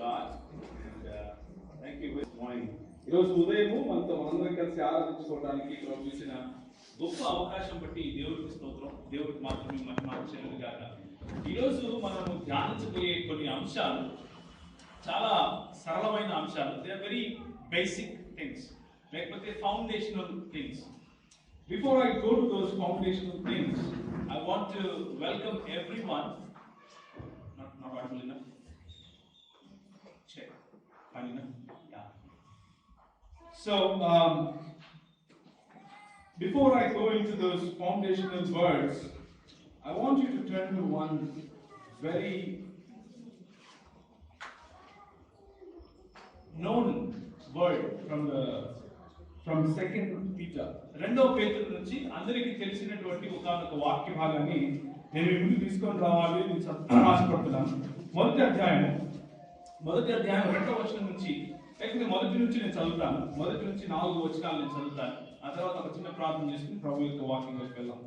God. And thank you for joining. ఈరోజు ఉదయము మనందరం కలిసి ఆరాధించుకోవడానికి ప్రభు ఇచ్చిన గొప్ప అవకాశం బట్టి దేవుడికి స్తోత్రం. దేవుడికి మాత్రమే మహిమ చెల్లును గాక. ఈరోజు మనము ధ్యానించబోయే కొన్ని అంశాలు చాలా సరళమైన అంశాలు. They are very basic things, లేకపోతే foundational things. Before I go to those foundational things, I want to welcome everyone. Not audible enough. Check. Fine enough. Yeah. So, before I go into those foundational words, I want you to turn to one very known word from 2 Peter. రెండవ పేతురు నుంచి అందరికీ తెలిసినటువంటి ఒక వాక్య భాగాన్ని నేను ముందుకు తీసుకొని రావాలి నేను ఆశపడుతున్నాను. మొదటి అధ్యాయం 2వ వచనం నుంచి, లేకపోతే మొదటి నుంచి నేను చదువుతాను. మొదటి నుంచి 4 వచనాలు నేను చదువుతాను. ఆ తర్వాత ఒక చిన్న ప్రార్థన చేసుకుని ప్రభు యొక్క వాక్యంలోకి వెళ్దాం.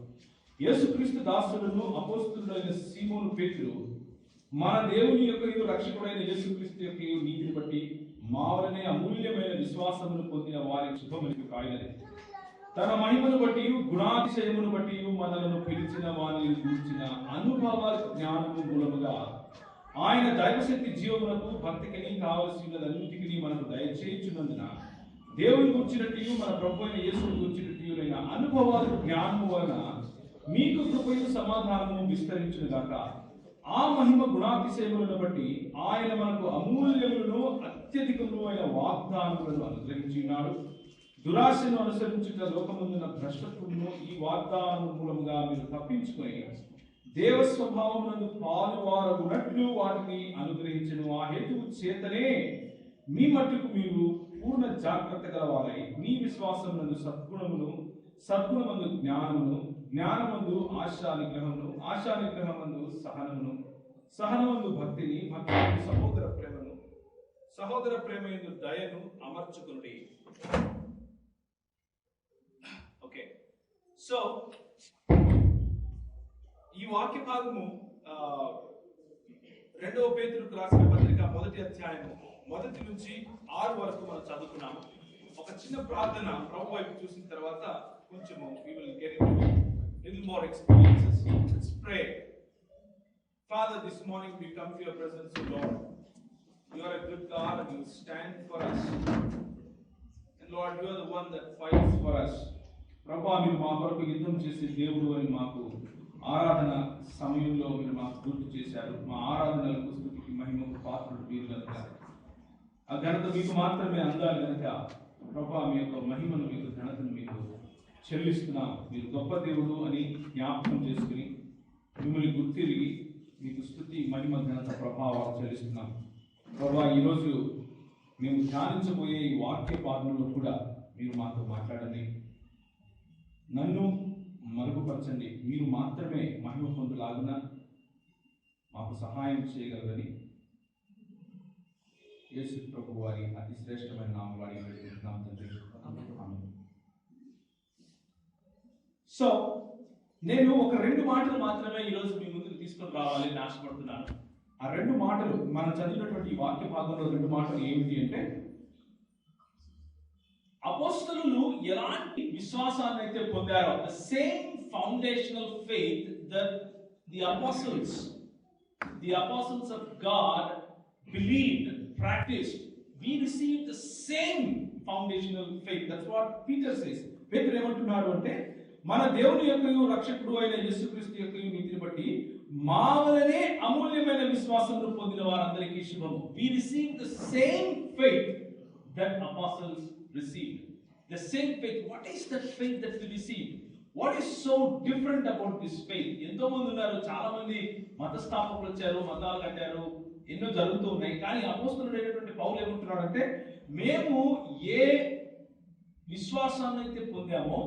యేసుక్రీస్తు దాసుడును అపోస్తలుడైన సీమోను పేతురు, మన దేవుని యొక్క రక్షకుడైన యేసుక్రీస్తు యొక్క నీతిని బట్టి మావలనే అమూల్యమైన విశ్వాసమును పొందిన వారి శుభములకు కాయనది. తన మహిమను బట్టి గుణాతిశయమును బట్టి మనలను పిలిచిన వారిని గూర్చిన అనుభవ జ్ఞానము మూలముగా ఆయన దైవశక్తి జీవమునకు భక్తికి కావలసినదన్నిటికీ మనకు దయచేయుచున్నందున దేవుని గూర్చినట్టు మన ప్రభు అయిన యేసుని గూర్చినట్టులైన అనుభవ జ్ఞానము వలన మీకు కృపయు సమాధానము విస్తరించునుగాక. ఆ మహిమ గుణాతిశయములను బట్టి ఆయన మనకు అమూల్యములను అత్యధికములు అయిన వాగ్దానములను అనుగ్రహించున్నాడు. దురాశను అనుసరించుట లోకముందున్న భ్రష్టత్వమును ఈ వాగ్దానము మూలముగా మీరు తప్పించుకొని దేవ స్వభావమునందు పాలువారగునట్లు వాటిని అనుగ్రహించను. ఆ హేతువు చేతనే మీ మట్టుకు మీరు పూర్ణ జాగ్రత్త గలవారై మీ విశ్వాసమునందు సద్గుణమందు జ్ఞానమును, జ్ఞానమందు ఆశానిగ్రహమును, ఆశానిగ్రహమందు సహనమును, సహనమందు భక్తిని, భక్తిని సహోదర ప్రేమను, సహోదర ప్రేమయందు దయను అమర్చుకునుడి. ఓకే, సో ఈ వాక్య భాగము 2వ పేతురుకు రాసిన పత్రిక 1వ అధ్యాయము 1 నుంచి 6 వరకు మనం చదువుకున్నాము. ఒక చిన్న ప్రార్థన ప్రభు వైపు చూసిన తర్వాత కొంచెము we will get into little more experiences. Let's pray. Father, this morning we come to your presence, O Lord. You are a good God and you stand for us. And Lord, you are the one that fights for us. ప్రభా, మీరు మా కొరకు యుద్ధం చేసే దేవుడు అని మాకు ఆరాధన సమయంలో మీరు మాకు గుర్తు చేశారు. మా ఆరాధనలకు స్తుతికి మహిమకు పాత్రుడు మీరు కనుక ఆ ఘనత మీకు మాత్రమే అందాలి కనుక ప్రభా, మీ యొక్క మహిమను మీకు ఘనతను మీకు చెల్లిస్తున్నాం. మీరు గొప్ప దేవుడు అని జ్ఞాపకం చేసుకుని మిమ్మల్ని గుర్తిరిగి మీకు స్తుతి మహిమ ఘనత ప్రభావాలు చెల్లిస్తున్నాం. ప్రభా, ఈరోజు మేము ధ్యానించబోయే ఈ వాక్య పాఠంలో కూడా మీరు మాతో మాట్లాడండి. నన్ను మరుగుపరచండి. మీరు మాత్రమే మహిమ పొందులాగున మాకు సహాయం చేయగలరని యేసు ప్రభు వారి అతి శ్రేష్టమైన నామములో వేడుకుంటున్నాం తండ్రి. సో నేను ఒక 2 మాటలు మాత్రమే ఈరోజు మీ ముందుకు తీసుకొని రావాలని ఆశపడుతున్నాను. ఆ 2 మాటలు మనం చదివినటువంటి వాక్య భాగంలో 2 మాటలు ఏమిటి అంటే, అపోస్తలులు ఎలాంటి విశ్వాసాన్ని అయితే పొందారో, the same foundational faith that the apostles of God believed, practised, we received the same foundational faith. That's what Peter says. పేతురు ఏమంటున్నాడు అంటే, మన దేవుని యొక్క రక్షకుడు అయిన యేసుక్రీస్తు యొక్క నీతిని బట్టి మావలనే అమూల్యమైన విశ్వాసమును పొందిన వారందరికీ శుభము. We received the same faith that apostles received. The same faith. What is that faith that we received? What is so different about this faith? ఎంతో మంది ఉన్నారు, చాలా మంది మత స్థాపకులు వచ్చారు, మతాలు కట్టారు, ఎన్నో జరుగుతూ ఉన్నాయి. కానీ అపోస్తలుడైనటువంటి పౌలు ఏమంటున్నాడంటే, మేము ఏ విశ్వాసాన్ని అయితే పొందామో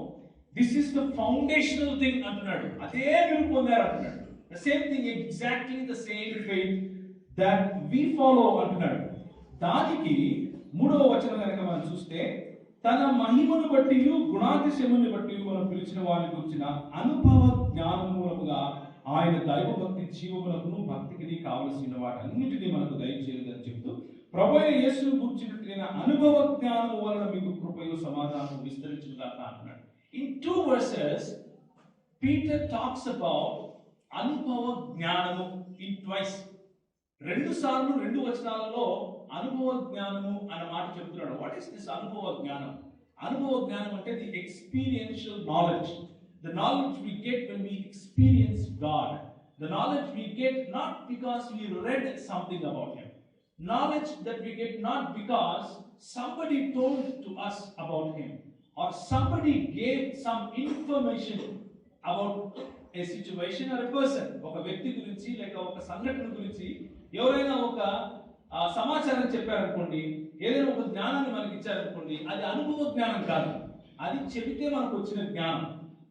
this is the foundational thing అంటున్నాడు. అదే మీరు పొందారు అంటున్నాడు. The same thing, exactly the same faith that we follow అంటున్నాడు. దానికి 3వ వచనం కనుక మనం చూస్తే, తన మహిమను బట్టి గుణాతిశయమును బట్టి మనం పిలిచిన వారిని గురించిన అనుభవ జ్ఞానం మూలముగా ఆయన దైవభక్తి జీవములకు భక్తికి కావలసిన వాటన్నిటినీ మనకు దయచేయదని చెప్తూ ప్రభువైన యేసును గురించిన అనుభవ జ్ఞానం వలన మీకు కృపయు సమాధానం విస్తరించుగాక అంటున్నాడు. In 2 verses, Peter talks about అనుభవ జ్ఞానము in twice. 2 సార్లు 2 వచనాలలో అనుభవ జ్ఞానము అనే మాట చెప్తున్నాడు. వాట్ ఇస్ దిస్ అనుభవ జ్ఞానం? అనుభవ జ్ఞానం అంటే the experiential knowledge. The knowledge we get when we experience God. The knowledge we get not because we read something about Him. Knowledge that we get not because somebody told to us about Him or somebody gave some information about a situation or a person. ఒక వ్యక్తి గురించి లేక ఒక సంఘటన గురించి ఎవరైనా ఒక సమాచారం చెప్పారనుకోండి, ఏదైనా ఒక జ్ఞానాన్ని మనకి ఇచ్చారనుకోండి, అది అనుభవ జ్ఞానం కాదు, అది చెబితే మనకు వచ్చిన జ్ఞానం.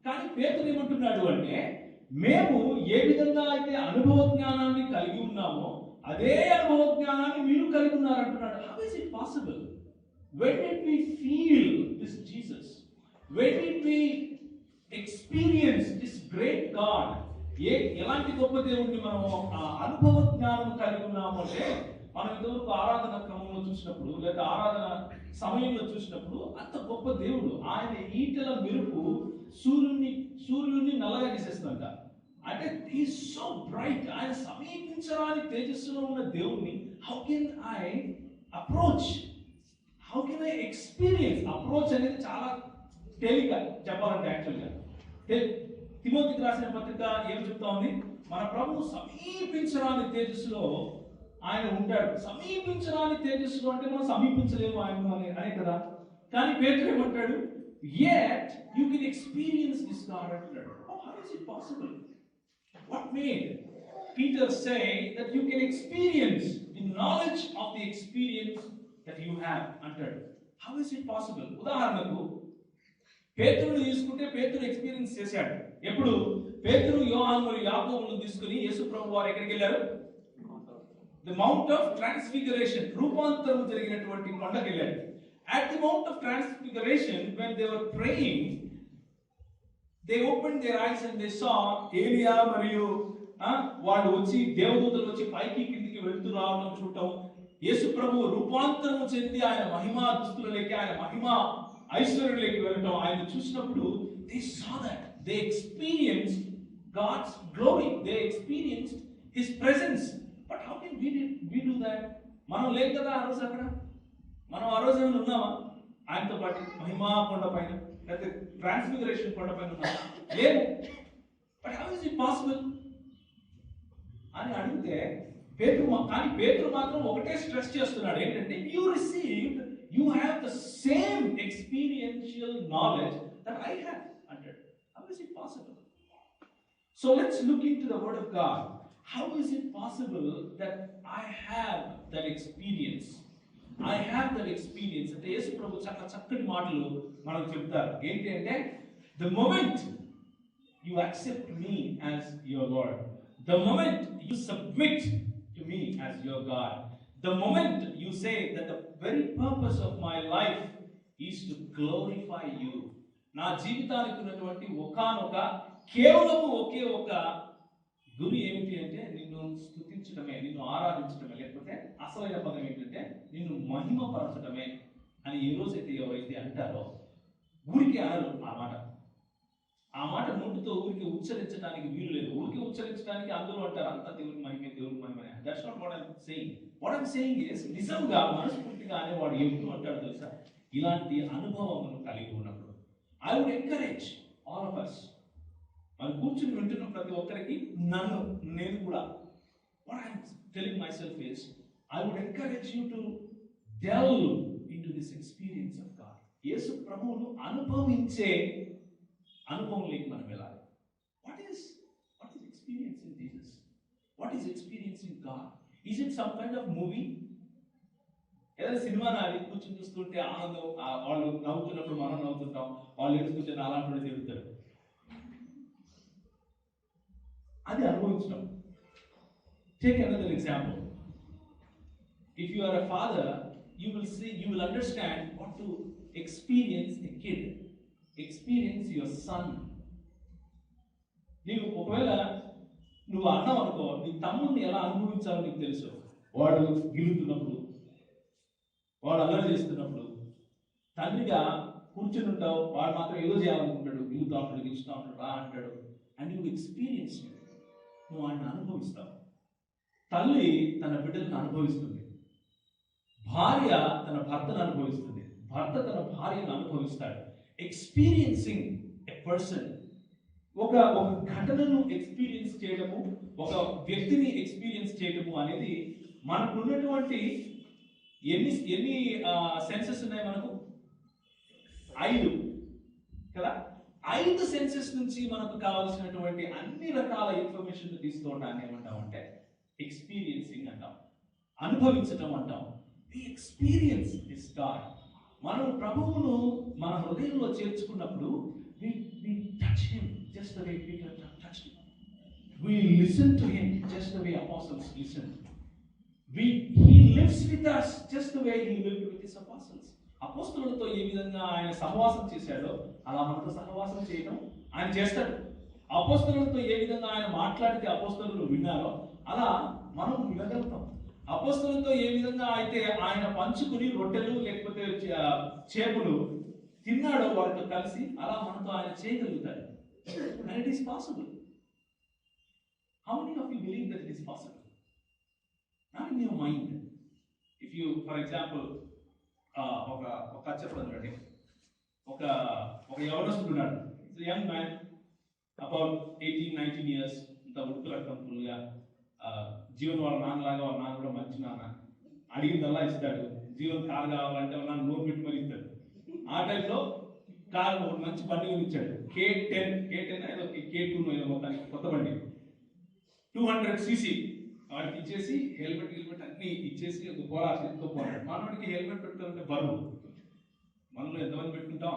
కానీ పేతురు ఏమంటున్నాడు అంటే, మేము ఏ విధంగా అయితే అనుభవ జ్ఞానాన్ని కలిగి ఉన్నామో అదే అనుభవ జ్ఞానాన్ని మీరు కలిగి ఉన్నారంటున్నాడు. How is it possible? When did we feel this Jesus? When did we experience this great God? ఎలాంటి గొప్ప దేవుడిని మనం అనుభవ జ్ఞానం కలిగి ఉన్నాము అంటే, మనం ఇంతవరకు ఆరాధన క్రమంలో చూసినప్పుడు లేదా ఆరాధన సమయంలో చూసినప్పుడు అంత గొప్ప దేవుడు. ఆయన ఈటల మెరుపు సూర్యుడిని నల్లగా చేసేస్తుందంట. అంటే ఈజ్ సో బ్రైట్. ఆయన సమీపించరాని తేజస్సులో ఉన్న దేవుణ్ణి how can I approach, how can I experience? Approach అనేది చాలా తేలిక చెప్పాలంటే. యాక్చువల్గా తిమోతికి రాసిన పత్రిక ఏం చెప్తా ఉంది? మన ప్రభువు సమీపించరాని తేజస్సులో ఆయన ఉంటాడు. సమీపించరాని తేజస్సులో అంటే మనం సమీపించలేము ఆయన అనే కదా. కానీ పేతురు ఏమంటాడు? Yet you can experience this God అంటాడు. How is it possible? What made Peter say that you can experience the knowledge of the experience that you have అంటాడు? How is it possible? ఉదాహరణకు పేతురుని తీసుకుంటే పేతురు ఎక్స్పీరియన్స్ చేశాడు. ఎప్పుడు? పేతురు, యోహాను మరియు యాకోబులను తీసుకుని యేసు ప్రభు వారు ఎక్కడికి వెళ్ళారు? The Mount of Transfiguration, రూపాంతరం జరిగినటువంటి కొండకి వెళ్ళారు. At the Mount of Transfiguration, when they were praying, they opened their eyes and they saw ఏలియా మరియు వాళ్ళు వచ్చి దేవదూతలు వచ్చి పైకి కిందికి వెళ్తూ రావడం చూడటం, యేసు ప్రభువు రూపాంతరం చెంది ఆయన మహిమా దుస్తులలోకి, ఆయన మహిమా ఐశ్వర్యంలోకి వెళ్ళటం ఆయన చూసినప్పుడు they saw that, they experienced God's glory, they experienced His presence. But how can we do that? మనం లేం కదా ఆ రోజు అక్కడ. మనం ఆ రోజు ఏమైనా ఉన్నామా ఆయనతో పాటు మహిమా కొండ పైన, లేకపోతే ట్రాన్స్ఫిగరేషన్ కొండ పైన ఉన్నామా? లేదు. But how is it possible అని అడిగితే పేతురు మాత్రం ఒకటే స్ట్రెస్ చేస్తున్నాడు. ఏంటంటే you have the same experiential knowledge that I have అంటాడు. How is it possible? So let's look into the word of God. How is it possible that I have that experience? I have that experience. అంటే యేసు ప్రభు చాలా చక్కటి మాటలు మనకు చెప్తారు. ఏంటి అంటే, the moment you accept me as your Lord, the moment you submit to me as your God, the moment you say that the very purpose of my life is to glorify you, నా జీవితానికి ఉన్నటువంటి కేవలం ఒకే ఒక గురి ఏమిటి అంటే నిన్ను స్తుతించడమే, నిన్ను ఆరాధించడమే, లేకపోతే అసలైన పదం ఏంటంటే నిన్ను మహిమపరచడమే అని ఏ రోజైతే ఎవరైతే అంటారో, ఊరికి అనరు ఆ మాట నోటితో ఊరికి ఉచ్చరించడానికి వీలు లేదు. ఊరికి ఉచ్చరించడానికి అందరూ అంటారు అంతా దేవుని మహిమే, దేవుని మహిమే. That's not what I'm saying. What I'm saying is, నిజంగా మనస్ఫూర్తిగా అనేవాడు ఎప్పుడు అంటాడు తెలుసా? ఇలాంటి అనుభవం కలిగి ఉన్నప్పుడు I would encourage all of us, మనం కూర్చుని వింటున్న ప్రతి ఒక్కరికి నేను కూడా what I am telling myself is I would encourage you to delve into this experience of God. యేసు ప్రభువును అనుభవించే అనుభవంలోకి మనం వెళ్ళాలి. What is experiencing Jesus? What is experiencing God? Is it some kind of movie? ఏదైనా cinema నాది కూర్చుని చూస్తుంటే ఆనందం, వాళ్ళు నవ్వుతున్నప్పుడు మనం నవ్వుతుంటాం, వాళ్ళు ఏడుస్తుంటే నాలాంటి తిరుగుతారు. అది అనుభవించడం. Take another example. If you are a father, you will understand what to experience a kid. Experience your son. ఒకవేళ నువ్వు అన్నావు అనుకో, నీ తమ్ముడిని ఎలా అనుభవించాలో నీకు తెలుసు. వాడు గిలుతున్నప్పుడు, వాడు అల్లరి చేస్తున్నప్పుడు తండ్రిగా కూర్చుని ఉంటావు, వాడు మాత్రం ఏదో చేయాలనుకుంటాడు, దిగుతూ ఉంటాడు, గిచ్చుతూ ఉంటాడు, రా అంటాడు. అండ్ యూ ఎక్స్పీరియన్స్, నువ్వు వాడిని అనుభవిస్తావు. తల్లి తన బిడ్డలను అనుభవిస్తుంది, భార్య తన భర్తను అనుభవిస్తుంది, భర్త తన భార్యను అనుభవిస్తాడు. ఎక్స్పీరియన్సింగ్ ఎ పర్సన్, ఒక ఘటనను ఎక్స్పీరియన్స్ చేయడము, ఒక వ్యక్తిని ఎక్స్పీరియన్స్ చేయడము అనేది మనకున్నటువంటి ఎన్ని సెన్సెస్ ఉన్నాయి మనకు? 5 కదా. 5 సెన్సెస్ నుంచి మనకు కావాల్సినటువంటి అన్ని రకాల ఇన్ఫర్మేషన్ తీసుకోవడాన్ని ఏమంటామంటే ఎక్స్పీరియన్సింగ్ అంటాం, అనుభవించటం అంటాం. We experience this God. మనం ప్రభువును మన హృదయంలో చేర్చుకున్నప్పుడు we touch him just the way Peter touched him. We listen to him just the way apostles listened. He lives with us just the way he lived with his apostles. అపోస్తలులతో ఏ విధంగా ఆయన సహవాసం చేశాడో అలా మనతో సహవాసం చేయడం ఆయన చేస్తాడు. అపోస్తలులతో ఏ విధంగా ఆయన మాట్లాడితే అపోస్తలులు విన్నారో అలా మనం వినగలుగుతాం. అపోస్తలులతో ఏ విధంగా అయితే ఆయన పంచుకుని రొట్టెలు లేకపోతే చేపలు తిన్నాడో వారితో కలిసి, అలా మనతో ఆయన చేయగలుగుతాడు. And it is possible. How many of you believe that it is possible? Not in your mind. If you, for example, ఒక చెప్తాను, ఒక యవనస్తుడు ఉన్నాడు, యంగ్ మ్యాన్, అబౌట్ 18-19 years, ఇంత ఉడుకు రక్తం ఫుల్గా, జీవన్ వాళ్ళ నాన్నలాగా, వాళ్ళ నాన్న కూడా మంచి నాన్న, అడిగిందల్లా ఇస్తాడు. జీవన్ కారు కావాలంటే వాళ్ళ నాన్న లోన్ పెట్టి మరి ఇస్తాడు. ఆ టైంలో కారు మంచి బండి ఇచ్చాడు, K10 ఏదో K2 ఏదో మొత్తానికి కొత్త బండి, 200cc. వాడికి ఇచ్చేసి హెల్మెట్ అన్ని ఇచ్చేసి ఒక చేతితో పోరాడు. మనవాడికి హెల్మెట్ పెట్టుకోవాలంటే బరువు, మనలో ఎంతమంది పెట్టుకుంటాం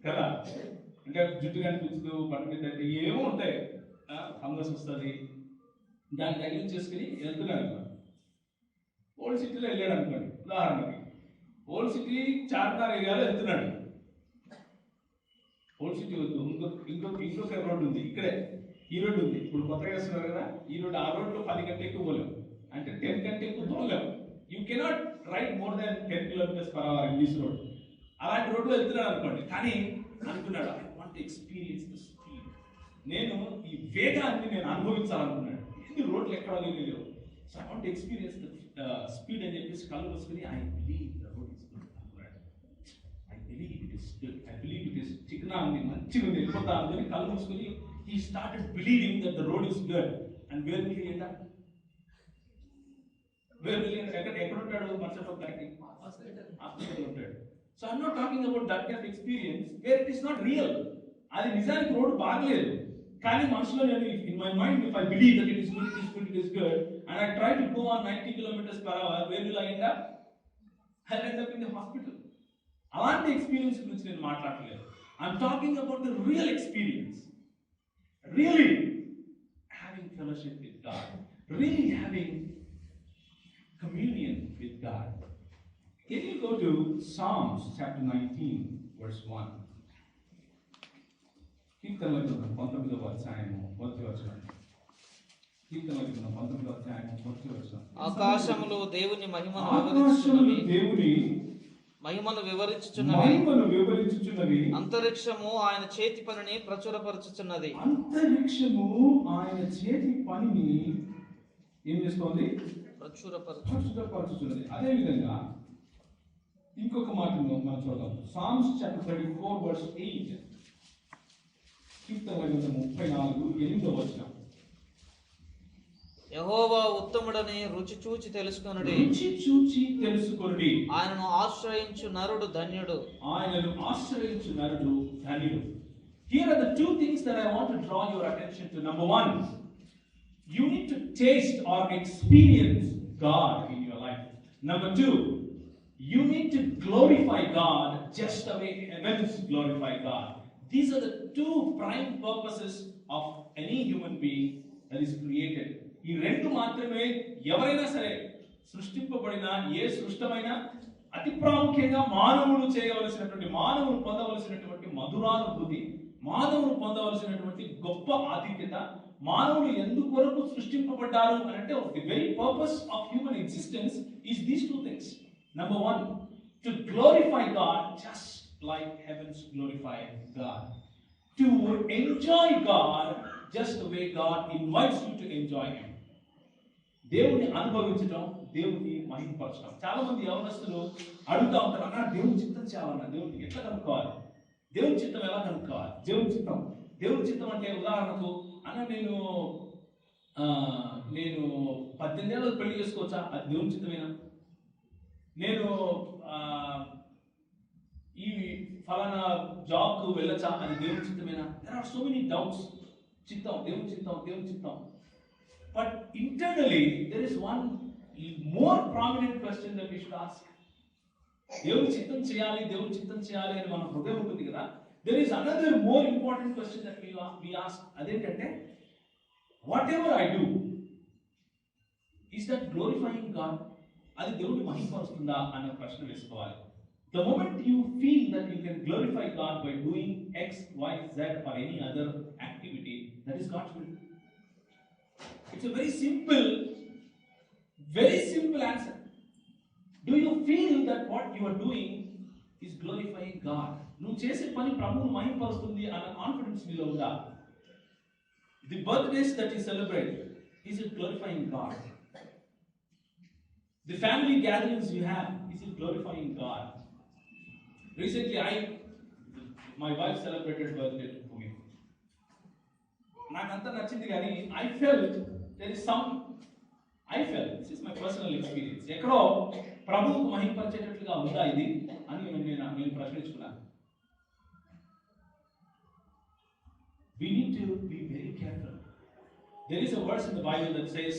కదా. అంటే జుట్టు కనిపించదు, బండి మీద ఏమో ఉంటాయి, ఫంగస్ వస్తుంది, దాన్ని తగిలించేసుకుని వెళ్తున్నాడు అనుకోండి. ఓల్డ్ సిటీలో వెళ్ళాడు అనుకోండి, ఉదాహరణకి ఓల్డ్ సిటీ చార్మినార్ ఏరియాలో వెళ్తున్నాడు. ఓల్డ్ సిటీ వద్దు, ఇంకొక రోడ్డు ఉంది ఇక్కడే, ఈ రోడ్డు ఉంది, ఇప్పుడు కొత్తగా వేస్తున్నారు కదా ఈ రోడ్డు. ఆ రోడ్లో 10 కంటే ఎక్కువ పోలేము, అంటే 10 కంటే ఎక్కువ తోలేము. You cannot ride more than 10 km/h in this road. అలాంటి రోడ్లో వెళ్తున్నాడు అనుకోండి, కానీ అనుకున్నాడు, I want experience the speed, నేను ఈ వేగాన్ని నేను అనుభవించాలనుకున్నాడు. ఎన్ని రోడ్లు ఎక్కడ లేవు, so I want experience the speed అని చెప్పేసి కళ్ళు మూసుకుని I believe the road is good అనుకున్నాడు. I believe it is good, I believe it is చికెనా ఉంది, మంచిగా ఉంది, వెళ్ళిపోతా ఉంది. కళ్ళు మూసుకుని he started believing that the road is good. And where will he end up? ఎక్కడ ఉంటాడు? మరుసటి ఒకరికి హాస్పిటల్ ఉంటాడు. So I'm not talking about that kind of experience where it is not real. అది నిజానికి రోడ్డు బాగలేదు, కానీ మనసులో నేను in my mind if I believe that it is good, it is good, it is good, and I try to go on 90 km/h, where will I end up? I end up in the hospital. అలాంటి experience గురించి నేను మాట్లాడలేదు. I'm talking about the real experience, really having fellowship with God, really having communion with God. Can you go to Psalms chapter 19 verse 1? కీర్తనల గ్రంథం 19వ అధ్యాయము 1వ వచనం. కీర్తనల గ్రంథం 19వ అధ్యాయము 1వ వచనం. ఆకాశములు దేవుని మహిమను వివరించుచున్నవి, అంతరిక్షము ఆయన చేతి పనిని ప్రచురపరచుచున్నది. అంతరిక్షము ఆయన చేతి పనిని ఏం చేస్తోంది? ప్రచురపరచుచున్నది. అదే విధంగా ఇంకొక మాటను మనం చూద్దాం. Psalms chapter 34 verse 8. కీర్తనల గ్రంథం 34 8వ వచనం. యెహోవా ఉత్తముడని రుచి చూచి తెలుసుకొనుడి, ఆయనను ఆశ్రయించు నరుడు ధన్యుడు. Here are the two things that I want to draw your attention to. Number one, you need to taste or experience God in your life. Number two, you need to glorify God just the way heavens glorify God. These are the two prime purposes of any human being that is created. ఈ రెండు మాత్రమే ఎవరైనా సరే సృష్టింపబడిన ఏ సృష్టమైనా అతి ప్రాముఖ్యంగా మానవుడు చేయవలసినటువంటి, మానవుడు పొందవలసినటువంటి మధురానుభూతి, మానవుడు పొందవలసినటువంటి గొప్ప ఆతిథ్యత, మానవుడు ఎందుకొరకు సృష్టింపబడ్డారు అని అంటే the very purpose of human existence is these two things. Number one, to glorify God just like heavens glorify God. To enjoy God just the way God invites you to enjoy Him. దేవుని అనుభవించడం, దేవుని మహిమపరచడం. చాలా మంది యవనస్తులు అడుగుతా ఉంటారు, అన్న దేవుని చిత్తం చేయాలన్నా, దేవుడికి ఎట్లా కనుక్కోవాలి, దేవుని చిత్తం ఎలా కనుక్కోవాలి, దేవుని చిత్తం అంటే ఉదాహరణకు అన్న నేను 18 ఏళ్ళకి పెళ్లి చేసుకోవచ్చా, అది దేవుని చిత్తమేనా? నేను ఈ ఫలానా జాబ్కు వెళ్ళచ్చా, అది దేవుని చిత్తమేనా? There are so many doubts. దేవుని చిత్తం. But internally, there is one more prominent question that we should ask. దేవుని చిత్తం చేయాలి అని మన హృదయం ఉంటుంది కదా. There is another more important question that we ask. అదేంటంటే, whatever I do, is that glorifying God? అది దేవుని మహిమపరుస్తుందా అన్న ప్రశ్న వేసుకోవాలి. The moment you feel that you can glorify God by doing X, Y, Z or any other activity, that is God's will. It's a very simple answer. Do you feel that what you are doing is glorifying God? నువ్వు చేసే పని ప్రభువును మహిమపరుస్తుంది అన్న confidence మీలో ఉందా? The birthdays that you celebrate, is it glorifying God? The family gatherings you have, is it glorifying God? Recently, my wife celebrated birthday for me. నాకంతా నచ్చింది కానీ this is my personal experience. ఎక్కడో ప్రభువుకు మహిమపరిచేటట్లుగా ఉందా ఇది అని నేను ప్రశ్నించుకున్నాను. We need to be very careful. There is a verse in the Bible that says,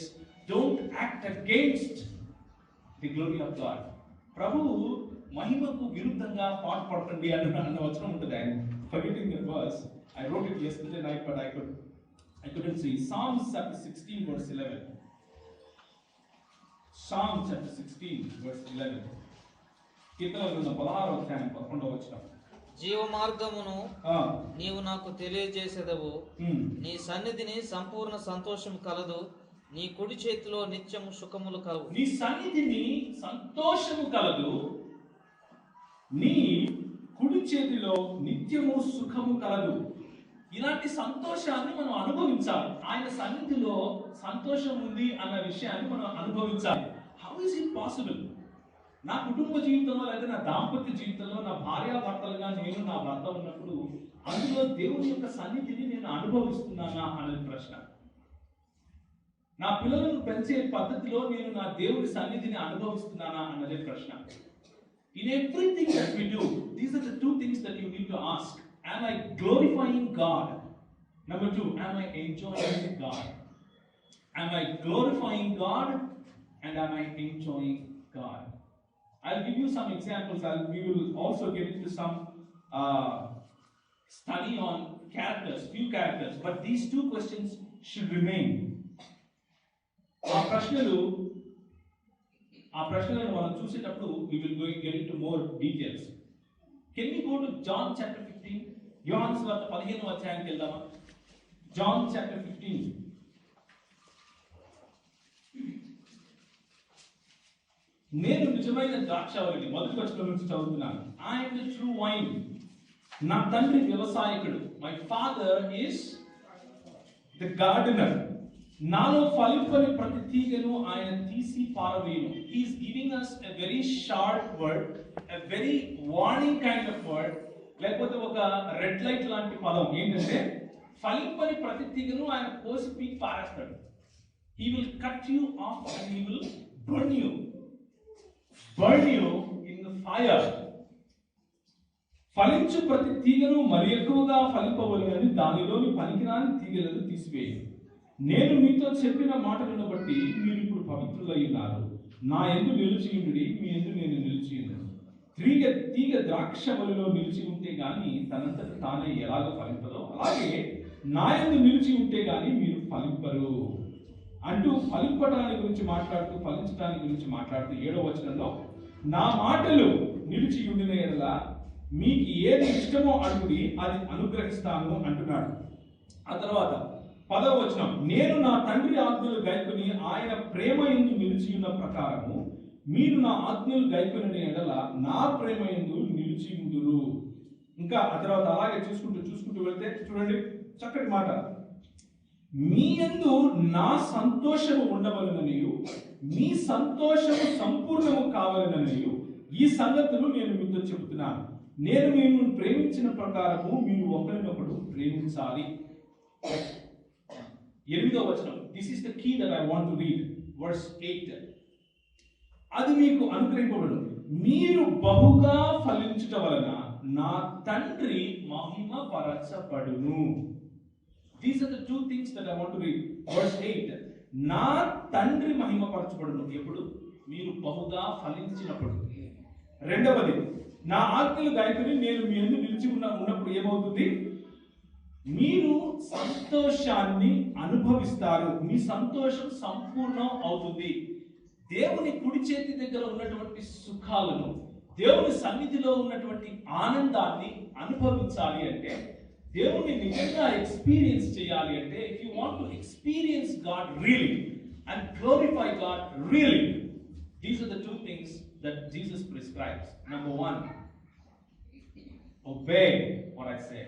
don't act against the glory of God. ప్రభువు మహిమకు విరుద్ధంగా పాటుపడకండి అన్న వచనం ఉంటుంది. Forgetting the verse, I wrote it yesterday night, but I couldn't see. Psalms chapter 16 verse 11. Psalm chapter 16 verse 11. కీర్తనల గ్రంథం 16వ అధ్యాయం 11వ వచనం. జీవ మార్గమును నీవు నాకు తెలియజేసేదవు, నీ సన్నిధిని సంపూర్ణ సంతోషం కలదు, నీ కుడి చేతిలో నిత్యము సుఖములు కలవు. నీ సన్నిధిని సంతోషము కలదు, నీ కుడి చేతిలో నిత్యము సుఖము కలదు. ఇలాంటి సంతోషాన్ని మనం అనుభవించాలి. ఆయన సన్నిధిలో సంతోషం ఉంది అన్న విషయాన్ని మనం అనుభవించాలి. How is it possible? నా కుటుంబ జీవితంలో లేదా నా దాంపత్య జీవితంలో నా భార్యాభర్తలుగా నేను నా భర్త ఉన్నప్పుడు అందులో దేవుని యొక్క సన్నిధిని నేను అనుభవిస్తున్నానా అన్నది ప్రశ్న. నా పిల్లలను పెంచే పద్ధతిలో నేను నా దేవుడి సన్నిధిని అనుభవిస్తున్నానా అన్నదే ప్రశ్న. In everything that we do, these are the two things that you need to ask. Am I glorifying God? Number two, am I enjoying God? Am I glorifying God and am I enjoying God? I'll give you some examples. We will also get into some study on few characters, but these two questions should remain. ఆ ప్రశ్నలను మనం చూసేటప్పుడు we will get into more details. Can we go to John chapter 15? యోహాను సువార్త 15వ అధ్యాయానికి వెళ్దామా? John chapter 15. నేను నిజమైన ద్రాక్షావల్లిని. మొదటి వచనం నుంచి చదువుతున్నాను. I am the true vine. నా తండ్రి వ్యవసాయకుడు. My father is the gardener. నాలో ఫలింపని ప్రతి తీగను ఆయన తీసి పారవేయును. He is giving us a very sharp word, a very warning kind of word. లేకపోతే ఒక రెడ్ లైట్ లాంటి పదం ఏంటంటే, ఫలింపని ప్రతి తీగను ఆయన కోసి పీకి పారేస్తాడు. He will cut you off and he will burn you in the fire. ఫలించు ప్రతి తీగను మరి ఎక్కువగా ఫలింపవలెనని దానిలోని పనికిరాని తీగలను తీసివేయు. నేను మీతో చెప్పిన మాటలను బట్టి మీరు ఇప్పుడు పవిత్రులై ఉన్నారు. నా యందు నిలిచియుండుడి, మీ యందు నేను నిలిచియుందును. తీగ ద్రాక్షవల్లిలో నిలిచి ఉంటే గాని తనంతట తానే ఎలాగో ఫలింపదో, అలాగే నా యందు నిలిచి ఉంటే గాని మీరు ఫలింపరు అంటూ ఫలింపటానికి గురించి మాట్లాడుతూ ఫలించడానికి గురించి మాట్లాడుతూ 7వ వచనంలో, నా మాటలు నిలిచి ఉండిన యెడల మీకు ఏది ఇష్టమో అడుగుడి, అది అనుగ్రహిస్తాను అంటున్నాడు. ఆ తర్వాత 10వ వచనం, నేను నా తండ్రి ఆజ్ఞలు గైకొని ఆయన ప్రేమ యందు నిలిచి ఉన్న ప్రకారము మీరు నా ఆజ్ఞలు గైకొనిన ఎడల నా ప్రేమ యందు నిలిచి ఉందురు. ఇంకా ఆ తర్వాత అలాగే చూసుకుంటూ వెళ్తే చూడండి చక్కటి మాట, మీ యందు నా సంతోషము ఉండవలననియు మీ సంతోషము సంపూర్ణము కావాలననియు ఈ సంగతులు నేను మీతో చెబుతున్నాను. నేను మిమ్మల్ని ప్రేమించిన ప్రకారము మీరు ఒకరినొకడు ప్రేమించాలి. 8వ వచనం, this is the key that I want to read, verse 8. అది మీకు అనుగ్రహింపబడును, మీరు బహుగా ఫలించుట వలన నా తండ్రి మహిమ పరచబడును. These are the two things that I want to read. Verse 8. నా తండ్రి మహిమ పరచబడును ఎప్పుడు? మీరు బహుగా ఫలించినప్పుడు. రెండవది, నా ఆజ్ఞలు గాయకుని నేను మీ యందు నిలిచి ఉన్నప్పుడు ఏమవుతుంది? మీరు సంతోషాన్ని అనుభవిస్తారు, మీ సంతోషం సంపూర్ణం అవుతుంది. దేవుని కుడి చేతి దగ్గర ఉన్నటువంటి సుఖాలను, దేవుని సన్నిధిలో ఉన్నటువంటి ఆనందాన్ని అనుభవించాలి అంటే, దేవుని నిజంగా ఎక్స్పీరియన్స్ చేయాలి అంటే, if you want to experience God really and glorify God really, these are the two things that Jesus prescribes. Number 1, obey what I say.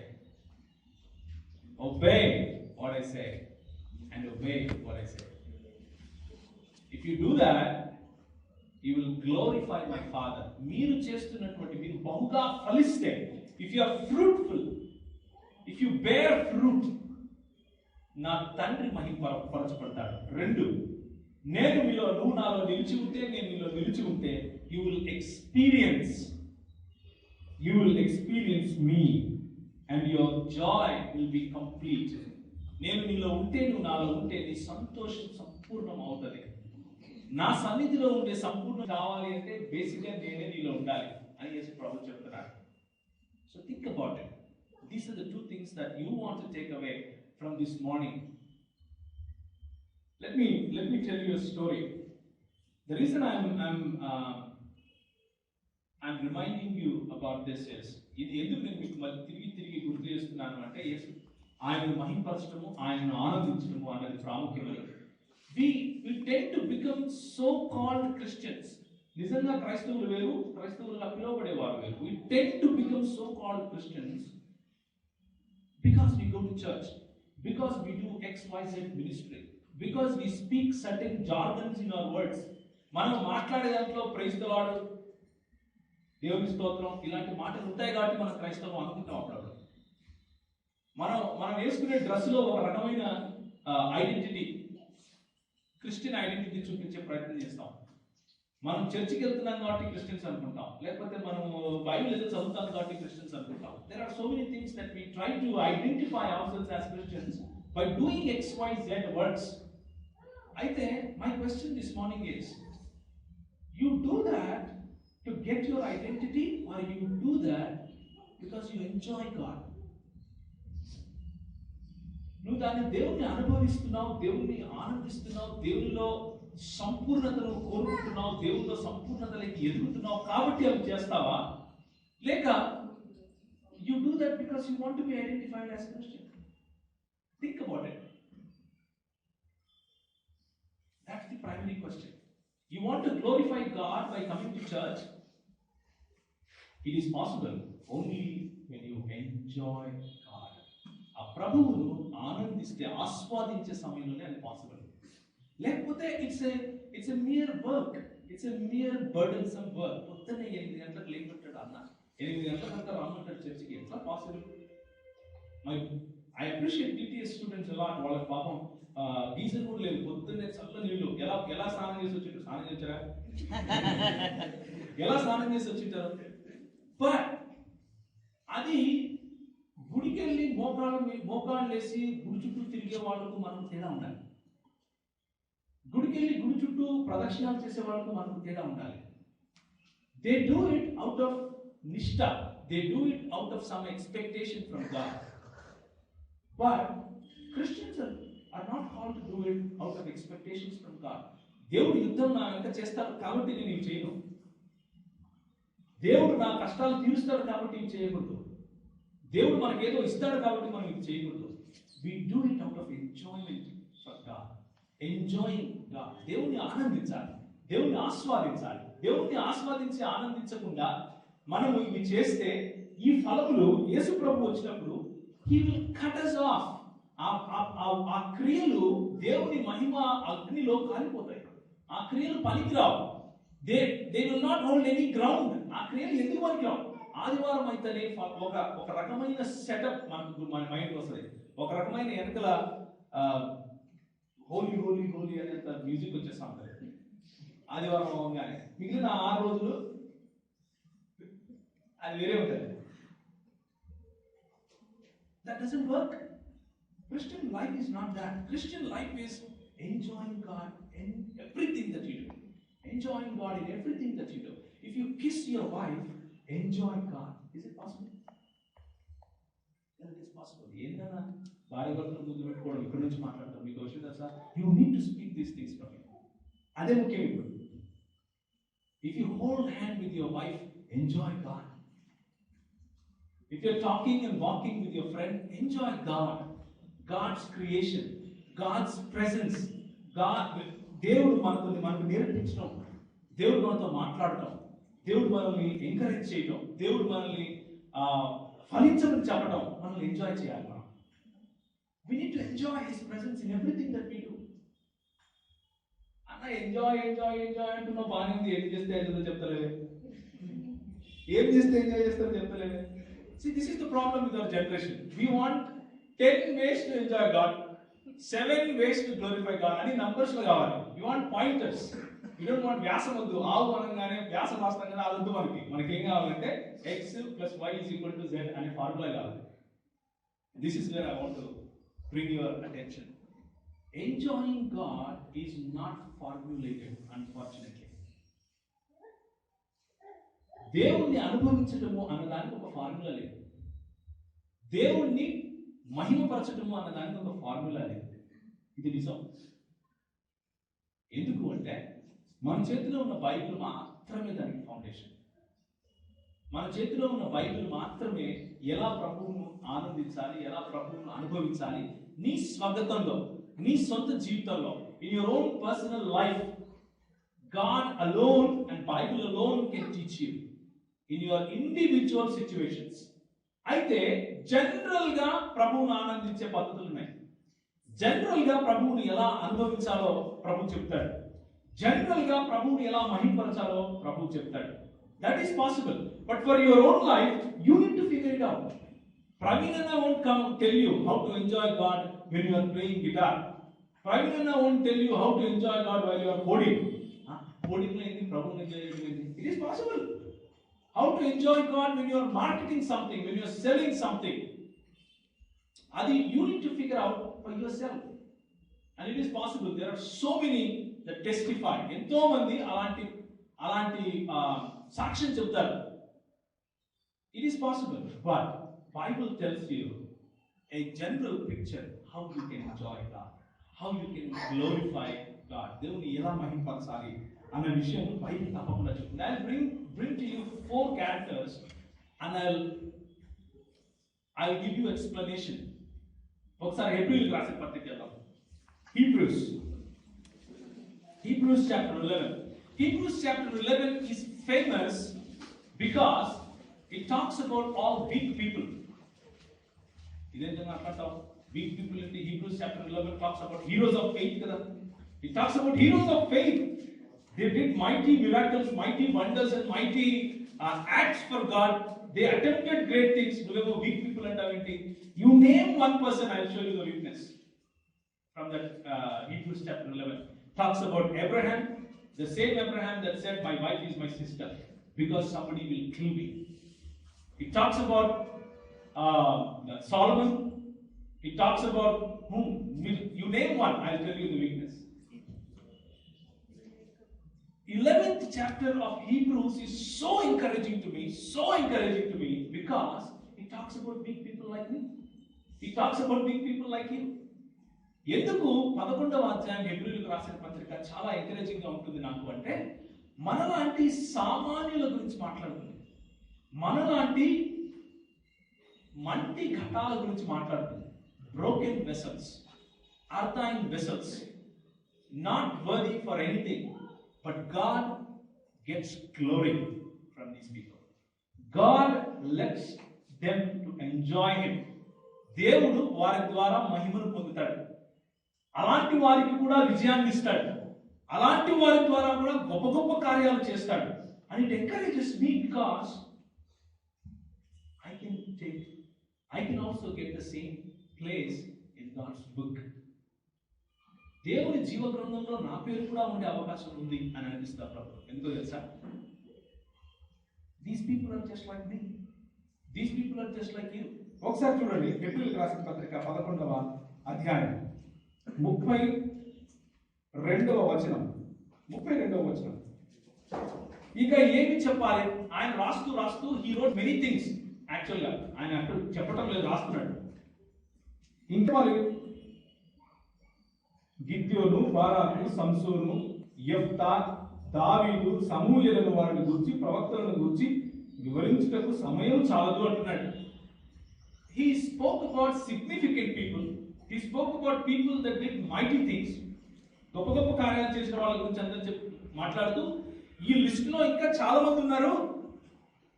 Obey what I say and obey what I say. If you do that, you will glorify my Father. మీరు చేస్తున్నటువంటి, మీరు బహుగా ఫలిస్తే, if you are fruitful, if you bear fruit, నా తండ్రి మహిమపరచబడతాడు. 2, నువ్వు నాలో నిలిచి ఉంటే, నేను నీలో నిలిచి ఉంటే, you will experience me and your joy will be complete. నేను నీలో ఉంటే, నువ్వు నాలో ఉంటే, నీ సంతోషం సంపూర్ణం అవుతుంది. నా సన్నిధిలో ఉండే సంపూర్ణం కావాలి అంటే బేసిక్గా నేనే నీలో ఉండాలి అని యేసు ప్రభు చెప్తున్నాడు. So think about it. These are the two things that you want to take away from this morning. Let me tell you a story. The reason I'm reminding you about this is, ఇది ఎందుకు నేను మీకు మళ్ళీ తిరిగి గుర్తు చేస్తున్నాను అంటే, ఆయనను మహింపరచడము, ఆయనను ఆనందించడము అన్నది ప్రాముఖ్యమని. We tend to become so-called Christians. నిజంగా క్రైస్తవులు వేరు, క్రైస్తవులుగా పిలువబడేవారు వేరు. We tend to become so-called Christians because we go to church, because we do XYZ ministry, because we speak certain jargons in our words. మనం మాట్లాడే దాంట్లో ప్రైజ్ ది లార్డ్, దేవుని స్తోత్రం, ఇలాంటి మాటలు ఉంటాయి కాబట్టి మనం క్రైస్తవం అనుకుంటాం. అప్పుడు మనం వేసుకునే డ్రెస్లో ఒక రకమైన ఐడెంటిటీ, క్రిస్టియన్ ఐడెంటిటీ చూపించే ప్రయత్నం చేస్తాం. మనం చర్చికి వెళ్తున్నాం కాబట్టి క్రిస్టియన్స్ అనుకుంటాం, లేకపోతే మనం బైబిల్ ఏదో చదువుతాం కాబట్టి క్రిస్టియన్స్ అనుకుంటాం. There are so many things that we try to identify ourselves as Christians by doing XYZ works. అయితే my question this morning is, you do that to get your identity, or you do that because you enjoy God? నువ్వు దాన్ని దేవుణ్ణి అనుభవిస్తున్నావు, దేవుణ్ణి ఆనందిస్తున్నావు, దేవునిలో సంపూర్ణతను కోరుకుంటున్నావు, దేవునిలో సంపూర్ణతలోకి ఎదుగుతున్నావు కాబట్టి అవి చేస్తావా? లేక you do that because you want to be identified as Christian? Think about it. That's the primary question. You want to glorify God by coming to church? It is possible only when you enjoy God. ఆ ప్రభువును ఆనందిస్తే, ఆస్వాదించే సమయంలోనే అది possible. లేకపోతే it's a mere work, it's a mere burdensome work. పొద్దున్నే 8 గంటలకు లేకుంటాడు అన్న, 8 గంటలంతా రమ్మంటాడు చర్చికి, ఎట్లా possible? I appreciate TTS students ఎలా, వాళ్ళ పాపం గీజర్ కూడా లేదు, పొద్దున్నే చల్ల నీళ్ళు ఎలా స్నానం చేసి వచ్చింటారు? స్నానం చేశారా? ఎలా స్నానం చేసి వచ్చింటారు? బట్ అది గుడికెళ్ళి మోకాళ్ళు వేసి గుడి చుట్టూ తిరిగే వాళ్ళకు మనకు తేడా ఉండాలి. గుడికెళ్ళి గుడి చుట్టూ ప్రదక్షిణాలు చేసే వాళ్ళకు మనకు తేడా ఉండాలి. They do it out of నిష్ఠ, they do it out of some expectation from God. But Christians are not called to do it out of expectations from God. దేవుడు యుద్ధం నా వెంట చేస్తాడు కాబట్టి నేను ఇవి చేయను, దేవుడు నా కష్టాలు తీరుస్తాడు కాబట్టి ఇవి చేయకూడదు, దేవుడు మనకేదో ఇస్తాడు కాబట్టి మనం ఇది చేయకూడదు. We do it out of enjoyment for God. Enjoying God. దేవుని ఆనందించాలి, దేవుని ఆస్వాదించాలి. దేవుణ్ణి ఆస్వాదించి ఆనందించకుండా మనము ఇవి చేస్తే ఈ ఫలములు యేసు ప్రభు వచ్చినప్పుడు he will cut us off. ఆ క్రియలు దేవుని మహిమ అగ్నిలో కాలిపోతాయి. ఆ క్రియలు పనికిరావు. they will not hold any ground. ఆ క్రియలు ఎందుకు పనికిరావు? ఆదివారం అయితేనే ఒక రకమైన సెటప్ మన మైండ్ వస్తుంది. ఒక రకమైన వెనకల హోలీ హోలీ హోలీ అనేంత మ్యూజిక్ వచ్చేస్తా ఉంటుంది ఆదివారం అవగానే. మిగిలిన 6 రోజులు అది వేరే ఉంటుంది. That doesn't work. Christian life is not that. Christian life is enjoying God in everything that you do. Enjoying God in everything that you do. If you kiss your wife, enjoy God. Is it possible? It is possible. ఏందన్నా భార్య భర్తలు ముందు పెట్టుకోవడం ఇక్కడ నుంచి మాట్లాడతాం. మీకు విషయం తెలుసా? You need to speak these things from you. అదే ముఖ్యం ఇప్పుడు. If you hold hand with your wife, enjoy God. If you're talking and walking with your friend, enjoy God. God's creation, God's presence. దేవుడు మనకు నేర్పించడం, దేవుడు మనతో మాట్లాడటం, దేవుడు మనల్ని ఎంకరేజ్ చేయడం, దేవుడు మనల్ని ఫలించమని చెప్పడం, మనల్ని ఎంజాయ్ చేయాలి. మనం we need to enjoy his presence in everything that we do. అన్న ఎంజాయ్ అంటున్నా బాగానే ఉంది. ఏం చేస్తే ఎంజాయ్ చెప్తలేవే, ఏం చేస్తే ఎంజాయ్ చేస్తారో చెప్తలేవే. See, this is the problem with our generation. We want 10 ways to enjoy God, 7 ways to glorify God. అని నంబర్స్ లో కావాలి. You want pointers. You don't want వ్యాసం వద్దు. ఆవు అనగానే వ్యాసం రాస్తాం కదా, అది వద్దు మనకి ఏం కావాలంటే x plus y is equal to z అనే ఫార్ములా కావాలి. This is where I want to bring your attention. Enjoying God is not formulated, unfortunately. దేవుణ్ణి అనుభవించటము అన్నదానికి ఒక ఫార్ములా లేదు. దేవుణ్ణి మహిమపరచటము అన్నదానికి ఒక ఫార్ములా లేదు. ఇది నిజం. ఎందుకు అంటే మన చేతిలో ఉన్న బైబిల్ మాత్రమే దానికి ఫౌండేషన్. మన చేతిలో ఉన్న బైబిల్ మాత్రమే ఎలా ప్రభువును ఆనందించాలి, ఎలా ప్రభువును అనుభవించాలి నీ స్వగతంలో, నీ సొంత జీవితంలో, in your own personal life. God alone and Bible alone can teach you in your individual situations. అయితే జనరల్ గా ప్రభువును ఆనందించే పద్ధతులు ఉన్నాయి. జనరల్ గా ప్రభువును ఎలా అనుభవించాలో ప్రభు చెప్తాడు. జనరల్ గా ప్రభువును ఎలా మహిమపరచాలో ప్రభు చెప్తాడు. That is possible. But for your own life you need to figure it out. Praveena won't come tell you how to enjoy God when you are playing guitar. Praveena won't tell you how to enjoy God while you are coding. Coding lo endi ప్రభువును enjoy చేయడం. It is possible. How to enjoy God when you are marketing something, when you are selling something. Adi you need to figure out for yourself. And it is possible. There are so many that testify. Ento mandi alanti సాక్ష్యం చెప్తారు. It is possible. But Bible tells you a general picture how you can enjoy God, how you can glorify God. దేవుని ఎలా మహిమపరచాలి అన్న విషయం Bible తప్పకుండా చెప్తుంది. I'll bring to you 4 characters and I'll give you explanation. ఒకసారి హెబ్రీయులకు రాసిన పత్రిక వెళ్దాం. Hebrews chapter 11. Hebrews chapter 11 is famous because it talks about all big people. ఇదేంటన్నా అంటాం big people in the Hebrews chapter 11 talks about heroes of faith కదా. It talks about heroes of faith. They did mighty miracles, mighty wonders and mighty acts for God. They attempted great things. Nuvevo weak people antaventi. You name one person, I will show you the weakness. From that Hebrews chapter 11 talks about Abraham, the same Abraham that said my wife is my sister because somebody will kill me. It talks about Solomon. It talks about whom? You name one, I will tell you the weakness. 11th chapter of Hebrews is so encouraging to me because it talks about big people like me. It talks about big people like you. ఎందుకు 11వ అధ్యాయం హెబ్రీయులకు రాసిన పత్రిక చాలా encouraging గా ఉంటుంది నాకు అంటే మనలాంటి సామాన్యుల గురించి మాట్లాడుతుంది. మనలాంటి మంటి ఘటాల గురించి మాట్లాడుతుంది. Broken vessels, earthen vessels, not worthy for anything. But God gets glory from these people. God lets them to enjoy him. దేవుడు వారి ద్వారా మహిమను పొందుతాడు. అలాంటి వారికి కూడా విజయాన్ని ఇస్తాడు. అలాంటి వారి ద్వారా కూడా గొప్ప గొప్ప కార్యాలు చేస్తాడు. And it encourages me because I can also get the same place in God's book. దేవుని జీవ గ్రంథంలో నా పేరు కూడా ఉండే అవకాశం ఉంది అని అనిపిస్తా ప్రభు. ఎందుకో తెలుసా? These people are just like me. These people are just like you. ఒకసారి చూడండి హెబ్రీయులకు రాసిన పత్రిక 11వ అధ్యాయం 32వ వచనం. ఇక ఏమి చెప్పాలి? ఆయన రాస్తూ he wrote many things. యాక్చువల్గా ఆయన అక్కడ చెప్పటం లేదు, రాస్తున్నాడు. ఇంకా మరి గిద్యోను, బారాకు, సంసోను, యెఫ్తా, దావీదు, సమూయేలును వారిని గురించి, ప్రవక్తలను గురించి వివరించుటకు సమయం చాలదు అంటున్నాడు. He spoke about significant people. He spoke about people that did mighty things. గొప్ప గొప్ప కార్యాలు చేసిన వాళ్ళ గురించి అందరూ మాట్లాడుతూ ఈ లిస్ట్ లో ఇంకా చాలా మంది ఉన్నారు,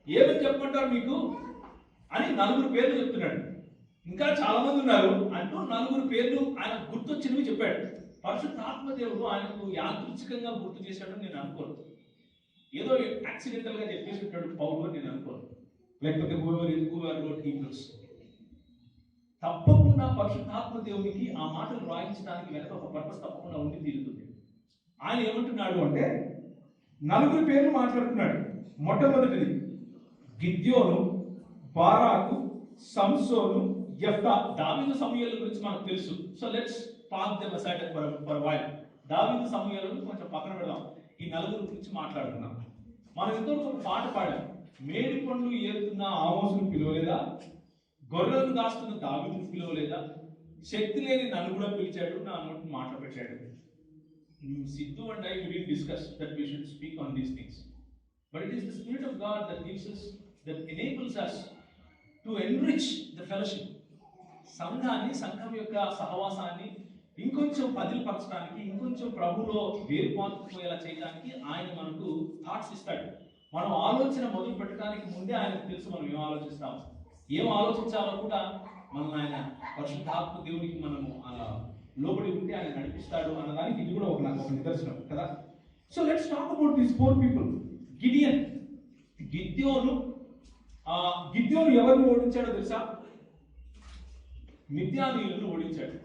ఏమని చెప్పమంటారు మీకు అని 4 పేర్లు చెప్తున్నాడు. ఇంకా చాలా మంది ఉన్నారు అంటూ 4 పేర్లు ఆయన గుర్తొచ్చినవి చెప్పాడు. పరిశుద్ధాత్మ దేవుడు ఆయనకు యాదృచ్ఛికంగా గుర్తు చేశాడని నేను అనుకోను. ఏదో యాక్సిడెంటల్ గా చెప్పేసి ఉంటాడు పౌలు అని నేను అనుకోను. లేకపోతే తప్పకుండా పరిశుద్ధాత్మ దేవునికి ఆ మాటలు రాయించడానికి వెనక ఒక పర్పస్ తప్పకుండా ఉండి తీరుతుంది. ఆయన ఏమంటున్నాడు అంటే 4 పేర్లు మాట్లాడుతున్నాడు. మొట్టమొదటిది గిద్యోను, బారాకు, సంసోను, యెఫ్తా. దావీదు సమూయేలు గురించి మనకు తెలుసు. So let's park them aside for while. దావీదు సమూయేలును కొంచెం పక్కన పెడదాం. ఈ 4 గురించి మాట్లాడుకుందాం. మనం ఇంతవరకు ఒక పాట పాడాం. మేడి పండ్లు ఏరుతున్న ఆమోసును పిలవలేదా? గొర్రెలను దాస్తున్న దావీదును పిలవలేదా? శక్తి లేని నన్ను కూడా పిలిచాడు, నా నోటి మాట పెట్టాడు. Sidhu and I, we didn't discuss that we should speak on these things. But it is the Spirit of God that gives us, that enables us to enrich the fellowship. సంఘం యొక్క సహవాసాన్ని ఇంకొంచెం పదిలపరచడానికి, ఇంకొంచెం ప్రభులో వేరుపాటుపోయేలా చేయడానికి ఆయన మనకు థాట్స్ ఇస్తాడు. మనం ఆలోచన మొదలు పెట్టడానికి ముందే ఆయనకు తెలుసు మనం ఏం ఆలోచిస్తాం, ఏం ఆలోచించాలో కూడా మనం ఆయన పరిశుద్ధాత్మ దేవునికి మనము లోబడి ఉంటే ఆయన నడిపిస్తాడు అన్నదానికి ఇది కూడా ఒక నిదర్శనం కదా. So let's talk about these 4 people. Gideon ఎవరిని ఓడించాడో తెలుసా? మిద్యానీయులను ఓడించాడు.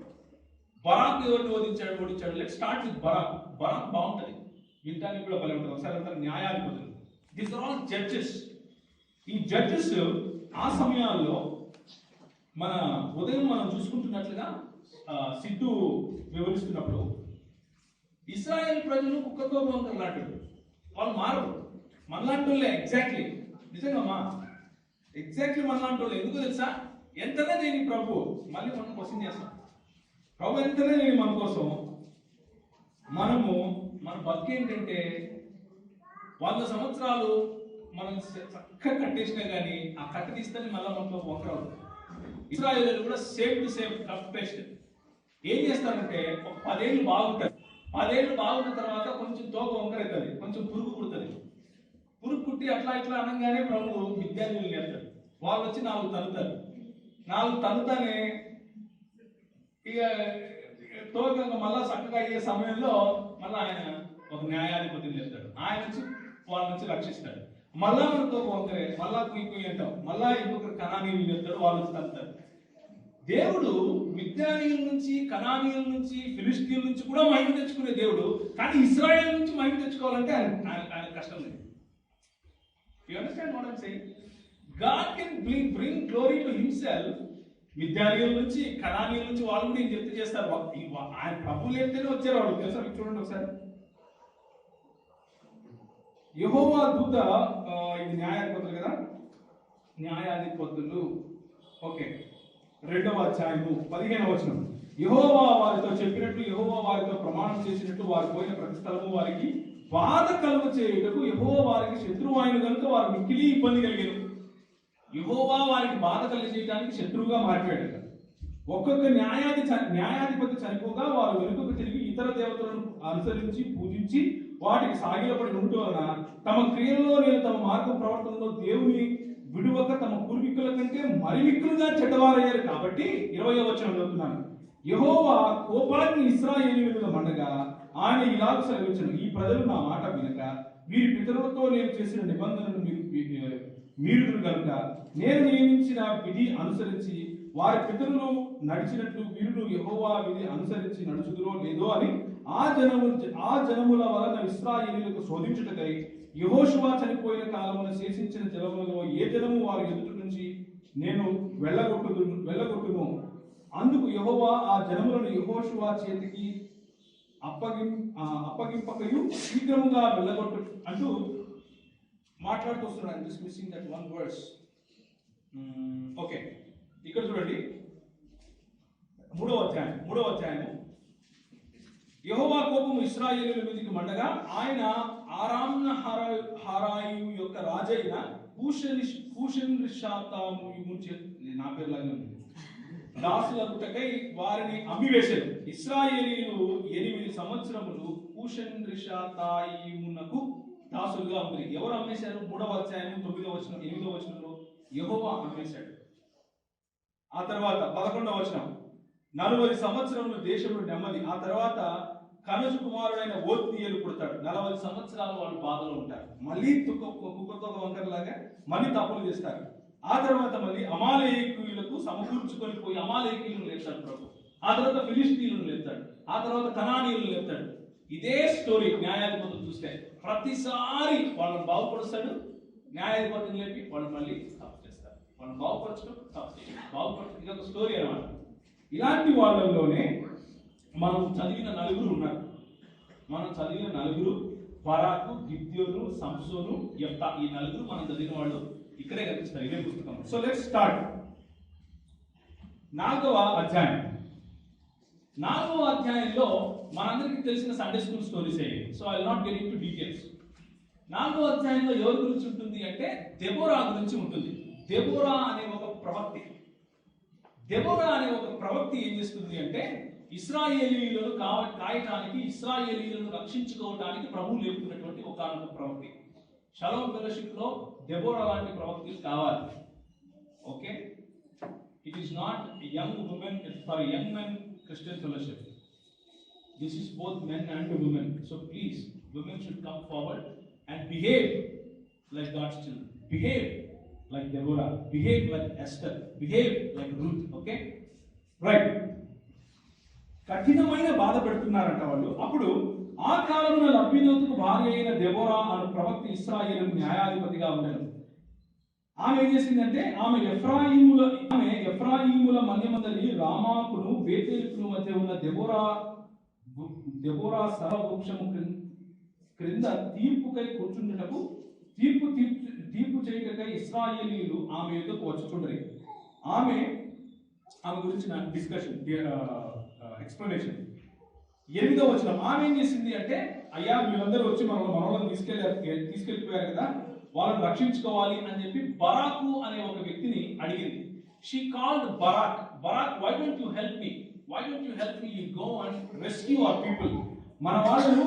బరాక్ ఎవరిని ఓడించాడు. Let's start with Barak. Barak బాగుంటది, వింటానికి కూడా భలే ఉంటుంది. ఒకసారి అంటారు న్యాయాధిపతులు. These are all judges. ఈ జడ్జెస్ ఆ సమయాల్లో మన ఉదయం మనం చూసుకుంటున్నట్లుగా సిద్ధు వివరిస్తున్నప్పుడు ఇశ్రాయేల్ ప్రజలు కుక్కతో బొంకలు లాంటి వాళ్ళు మారరు, మనలాంటి వాళ్ళే. ఎగ్జాక్ట్లీ, నిజంగా ఎగ్జాక్ట్లీ మనలాంటి వాళ్ళు. ఎందుకు తెలుసా? ఎంతనే నేను ప్రభు, మళ్ళీ మనం క్వశ్చన్ చేస్తాం, ప్రభు ఎంతనే నేను మన కోసం, మన బతుకు ఏంటంటే 100 సంవత్సరాలు మనం చక్కగా కట్టేసినా కానీ ఆ కట్ట తీస్తేనే మళ్ళీ మనతో వంకరావు. ఇశ్రాయేలు కూడా సేమ్ టు సేమ్ కంపేషన్. ఏం చేస్తారంటే ఒక 10 ఏళ్ళు బాగుంటారు. 10 ఏళ్ళు బాగున్న తర్వాత కొంచెం తోక వంకరవుతుంది, కొంచెం పురుగు పుడుతుంది. పురుగు పుట్టి అట్లా ఇట్లా అనగానే ప్రభు విద్యార్థులు చేస్తారు. వాళ్ళు వచ్చి 4 తన్నుతారు. 4 తన్నుతానే ఇక తోక మళ్ళా చక్కగా అయ్యే సమయంలో మళ్ళీ ఆయన ఒక న్యాయాధిపతిని చేస్తాడు. ఆయన వచ్చి వాళ్ళ నుంచి రక్షిస్తాడు. మళ్ళా మనతో వంకరే, మళ్ళా కుయ్యి అంటాం, మళ్ళా ఇంకొకరు కనానీయులు చెప్తాడు, వాళ్ళు వచ్చి తన్నుతారు. దేవుడు మిద్యానీయుల నుంచి, కనానీయుల నుంచి, ఫిలిష్తీయుల నుంచి కూడా మహిమ తెచ్చుకునే దేవుడు. కానీ ఇశ్రాయేల్ నుంచి మహిమ తెచ్చుకోవాలంటే ఆయన కష్టం లేదు. You understand what I'm saying? God can bring glory to himself. మిద్యానీయుల నుంచి, కనానీయుల నుంచి వాళ్ళు కూడా ఏం చెప్తే చేస్తారు. ఆయన ప్రభువు లేకపోతేనే వచ్చారు వాళ్ళు. తెలుసా? మీకు చూడండి ఒకసారి. యెహోవా దూత, ఇది న్యాయాధిపతులు కదా, న్యాయాధిపతులు ఓకే 2వ అధ్యాయము 15వ వచనం. యెహోవా వారితో చెప్పినట్లు, యెహోవా వారితో ప్రమాణం చేసినట్టు వారు పోయిన ప్రతి స్థలము వారికి బాధ కలుగ చేయుటకు యెహోవా వారికి శత్రువు అయిన కనుక వారు మిక్కిలి ఇబ్బంది కలిగారు. యెహోవా వారికి బాధ కలిగ చేయడానికి శత్రువుగా మారిపోయాడు. ఒక్కొక్క న్యాయాధిపతి చనిపోగా వారు వెనుకకు తిరిగి ఇతర దేవతలను అనుసరించి పూజించి వాటికి సాగిలపడి ఉంటూ వలన తమ క్రియల్లో నేను తమ మార్గ ప్రవర్తనలో దేవుని విడువక తమ పూర్వీకుల కంటే మరి మిక్కులుగా చెడ్డవారయ్యారు కాబట్టి 20వ వచనం చదువుతున్నాను. యెహోవా కోపాగ్ని ఇశ్రాయేలీయుల మీద మండగా ఆయన ఇలాగ సెలవిచ్చును, ఈ ప్రజలు నా మాట వినక వీరి పితరులతో నేను చేసిన నిబంధనను మీరుదురు కనుక నేను నియమించిన విధి అనుసరించి వారి పితరులు నడిచినట్లు వీరులు యెహోవా విధి అనుసరించి నడుచుదురో లేదో అని ఆ జనముల వలన ఇశ్రాయేలీయులకు శోధించుటకై యెహోషువ చనిపోయిన కాలమున శేషించిన జనములలో ఏ జనము వారి ఎదుటి నుంచి నేను వెళ్ళగొట్టును. అందుకు యెహోవా ఆ జనములను యెహోషువ చేతికి అప్పగింపకయు శీఘ్రముగా వెళ్ళగొట్టు అంటూ మాట్లాడుతూ వస్తున్నాడు. Just missing that one words. Okay, ఇక్కడ చూడండి 3వ అధ్యాయము. యెహోవా కోపము ఇశ్రాయేలీయుల మీదకి మండగా ఆయన ఆరామ్న హారాయు యొక్క రాజైన కూషన్రిషాతాము నా పేరులాగా ఉంది దాసులగుటకై వారిని అమ్మివేశారు. ఇశ్రాయేలీయులు 8 సంవత్సరములు కూషన్రిషాతాయిమునకు దాసులుగా ఉంది. ఎవరు అమ్మేశారు? 3వ అధ్యాయం 9వ వచనం 8వ వచనంలో యెహోవా అమ్మేశాడు. ఆ తర్వాత 11వ వచనం 40 సంవత్సరములు దేశంలో నెమ్మది. ఆ తర్వాత కనజు కుమారుడైన ఓత్నీయేలు పుడతాడు. 40 సంవత్సరాలు వాళ్ళు బాధలో ఉంటారు. మళ్ళీ కుక్కతో వంకరలాగా మళ్ళీ తప్పులు చేస్తారు. ఆ తర్వాత మళ్ళీ అమాలేకీయులకు సమకూర్చుకొని పోయి అమాలేకీయులను లేపుతాడు ప్రభు. ఆ తర్వాత ఫిలిష్తీయులను లేపుతాడు. ఆ తర్వాత కనానీయులను లేపుతాడు. ఇదే స్టోరీ న్యాయాధిపతులు చూస్తే ప్రతిసారి వాళ్ళని బాగుపరుస్తాడు, న్యాయాధిపతులు లేపి వాళ్ళు మళ్ళీ తప్పు చేస్తారు. వాళ్ళని బాగుపరచడం తప్పు చేయడం, బాగుపరచడం ఇదొక స్టోరీ అన్నమాట. ఇలాంటి వాళ్ళలోనే మనం చదివిన 4 ఉన్నారు. బరాకు, గిద్యోను, సంసోను, యెఫ్తా. ఈ 4 మనం చదివిన వాళ్ళు ఇక్కడే కనిపిస్తారు ఇదే పుస్తకం. So let's start. 4వ అధ్యాయం. 4వ అధ్యాయంలో మనందరికీ తెలిసిన సండే స్కూల్ స్టోరీస్ అయ్యాయి. So I will not get into details. 4వ అధ్యాయంలో ఎవరి గురించి ఉంటుంది అంటే దెబోరా గురించి ఉంటుంది. దెబోరా అనే ఒక ప్రవక్తి ఏం చేస్తుంది అంటే ఇశ్రాయేలీయులను కాయటానికి, ఇశ్రాయేలీయులను రక్షించుకోవడానికి ప్రభువు లేపుతున్నటువంటి ఒకానొక ప్రవక్తి. షలోమ్ ఫెలోషిప్ లో దెబోరా లాంటి ప్రవక్తులు కావాలి. Okay, it is not young women for young men Christian fellowship. This is both men and women. So please, women should come forward and behave like God's children. Behave like Deborah. Behave like Esther. Behave like Ruth. Okay? Right. కఠినమైన బాధ పెడుతున్నారంట వాళ్ళు. అప్పుడు ఆ కాలంలో లబ్బీనోతుకు భార్య అయిన Deborah అను ప్రవక్త ఇశ్రాయేలుకు న్యాయాధిపతిగా ఉండేది. ఆమె ఏం చేసిందంటే ఆమె ఎఫ్రాయిముల మధ్యమందలి రామాకును బేతేలుకును మధ్య ఉన్న దెబోరా సర్వవృక్షము క్రింద తీర్పుకై కూర్చుండుటకు తీర్పు చేయుటకై ఇశ్రాయేలీయులు ఆమె యొద్దకు వచ్చుచుండరి. ఆమె గురించిన డిస్కషన్ ఎక్స్ప్లెనేషన్ 8వ వచనం. ఆమె ఏం చేసింది అంటే అయ్యా వీళ్ళందరూ వచ్చి మనోళ్ళని తీసుకెళ్ళిపోయారు కదా, వాళ్ళని రక్షించుకోవాలి అని చెప్పి బరాకు అనే ఒక వ్యక్తిని అడిగింది. She called Barak. Why don't you help me? You go and rescue our people. మన వాళ్ళను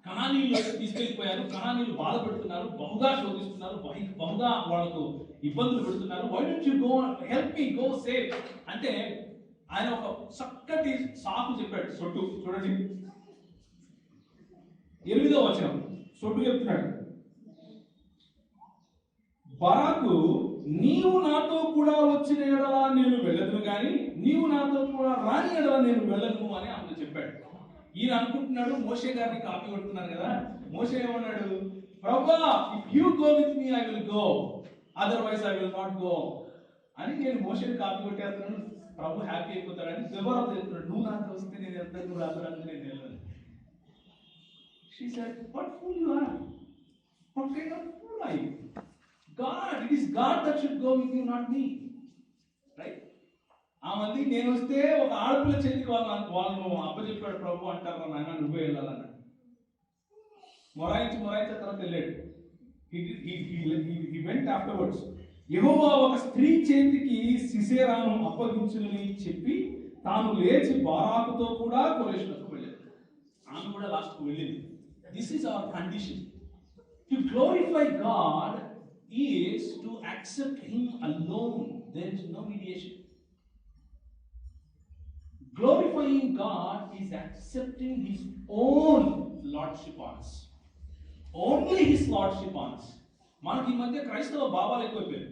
కనానీయులకు తీసుకెళ్లిపోయారు. కనానీయులు బాధ పెడుతున్నారు, బహుగా శోధిస్తున్నారు, బహుగా వాళ్ళకు ఇబ్బందులు పెడుతున్నారు. Why don't you go help me, go save అంటే ఆయన ఒక చక్కటి సాకు చెప్పాడు. సొట్టు చూడండి 8వ వచనం. సొట్టు చెప్తున్నాడు, బరాకు నీవు నాతో కూడా వచ్చిన ఎడల నేను వెళ్ళదును కానీ నీవు నాతో కూడా రాని ఎడల నేను వెళ్ళను అని ఆమె చెప్పాడు. ఈయన అనుకుంటున్నాడు మోషే గారిని కాపీ కొడుతున్నారు కదా. మోషే ఏమన్నాడు? ప్రభువా, if you go with me I will go, otherwise I will not go అని నేను మోషేని కాపీ కొట్టేస్తున్నాను. ప్రభు హ్యాపీ అయిపోతాడని దెబోరా చెప్తున్నాడు. నువ్వు నాతో వస్తే నేను వెళ్తాను, నువ్వు రాత్రి నేను వెళ్ళను. She said, what fool you are? What kind of fool are you? God, it is God that should go with you, not me. Right? ఆ మళ్ళీ నేను వస్తే ఒక ఆడపిల్ల చేతికి వాళ్ళను అప్పచెప్పాడు ప్రభు అంటారు, నాయన నువ్వే వెళ్ళాలన్నాడు. మొరాయించి తర్వాత వెళ్ళాడు. He went afterwards. యెహోవా ఒక స్త్రీ చేతికి సిసేరాను అప్పగించునని చెప్పి తాను లేచి బారాకుతో కూడా కొరేషునకు వెళ్ళాడు. ఆమె కూడా లాస్ట్కు వెళ్ళింది. This is our condition. To glorify God is to accept Him alone. There is no mediation. Glorifying God is accepting His own Lordship on us. Only His Lordship on us. మనకి ఈ మధ్య క్రైస్తవ భావాలు ఎక్కువైపోయాయి.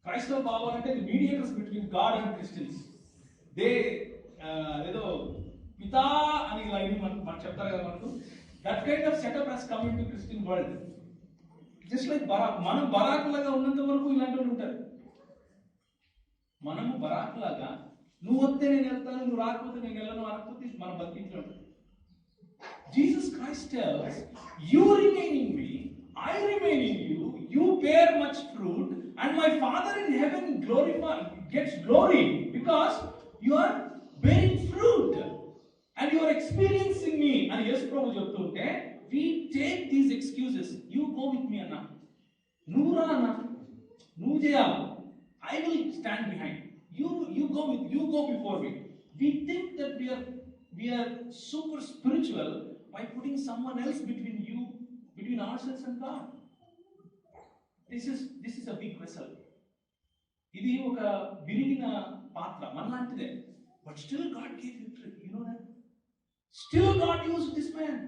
క్రైస్తవ భావాలు అంటే the mediators between God and Christians. They ఏదో పితా అని ఇలా ఇది మనకు చెప్తారు కదా మనకు. That kind of setup has come in to Christian world. Just like Barak. మనం బరాక్ లాగా ఉన్నంత వరకు ఇలాంటి వాళ్ళు ఉంటారు. మనము బరాక్ లాగా నువ్వు వస్తే నేను వెళ్తాను, నువ్వు రాకపోతే నేను వెళ్ళను అనకపోతే మన బతికింట్లో ఉంటుంది. Jesus Christ tells, you remain in me, I remain in you, you bear much fruit, and my Father in heaven gets glory because you are bearing fruit and you are experiencing me. And yes, Prabhu చెప్తుంటే we take these excuses. You go with me అన్నా, నువ్వు రా అన్నా, నువ్వు చేయాలి, I will stand behind. You go before me. We think that we are super spiritual by putting someone else between ourselves and God. This is a big vessel. ఇది ఒక విరిగిన పాత్ర మనలాంటిదే. But still God gave victory. You know that? Still God used this man.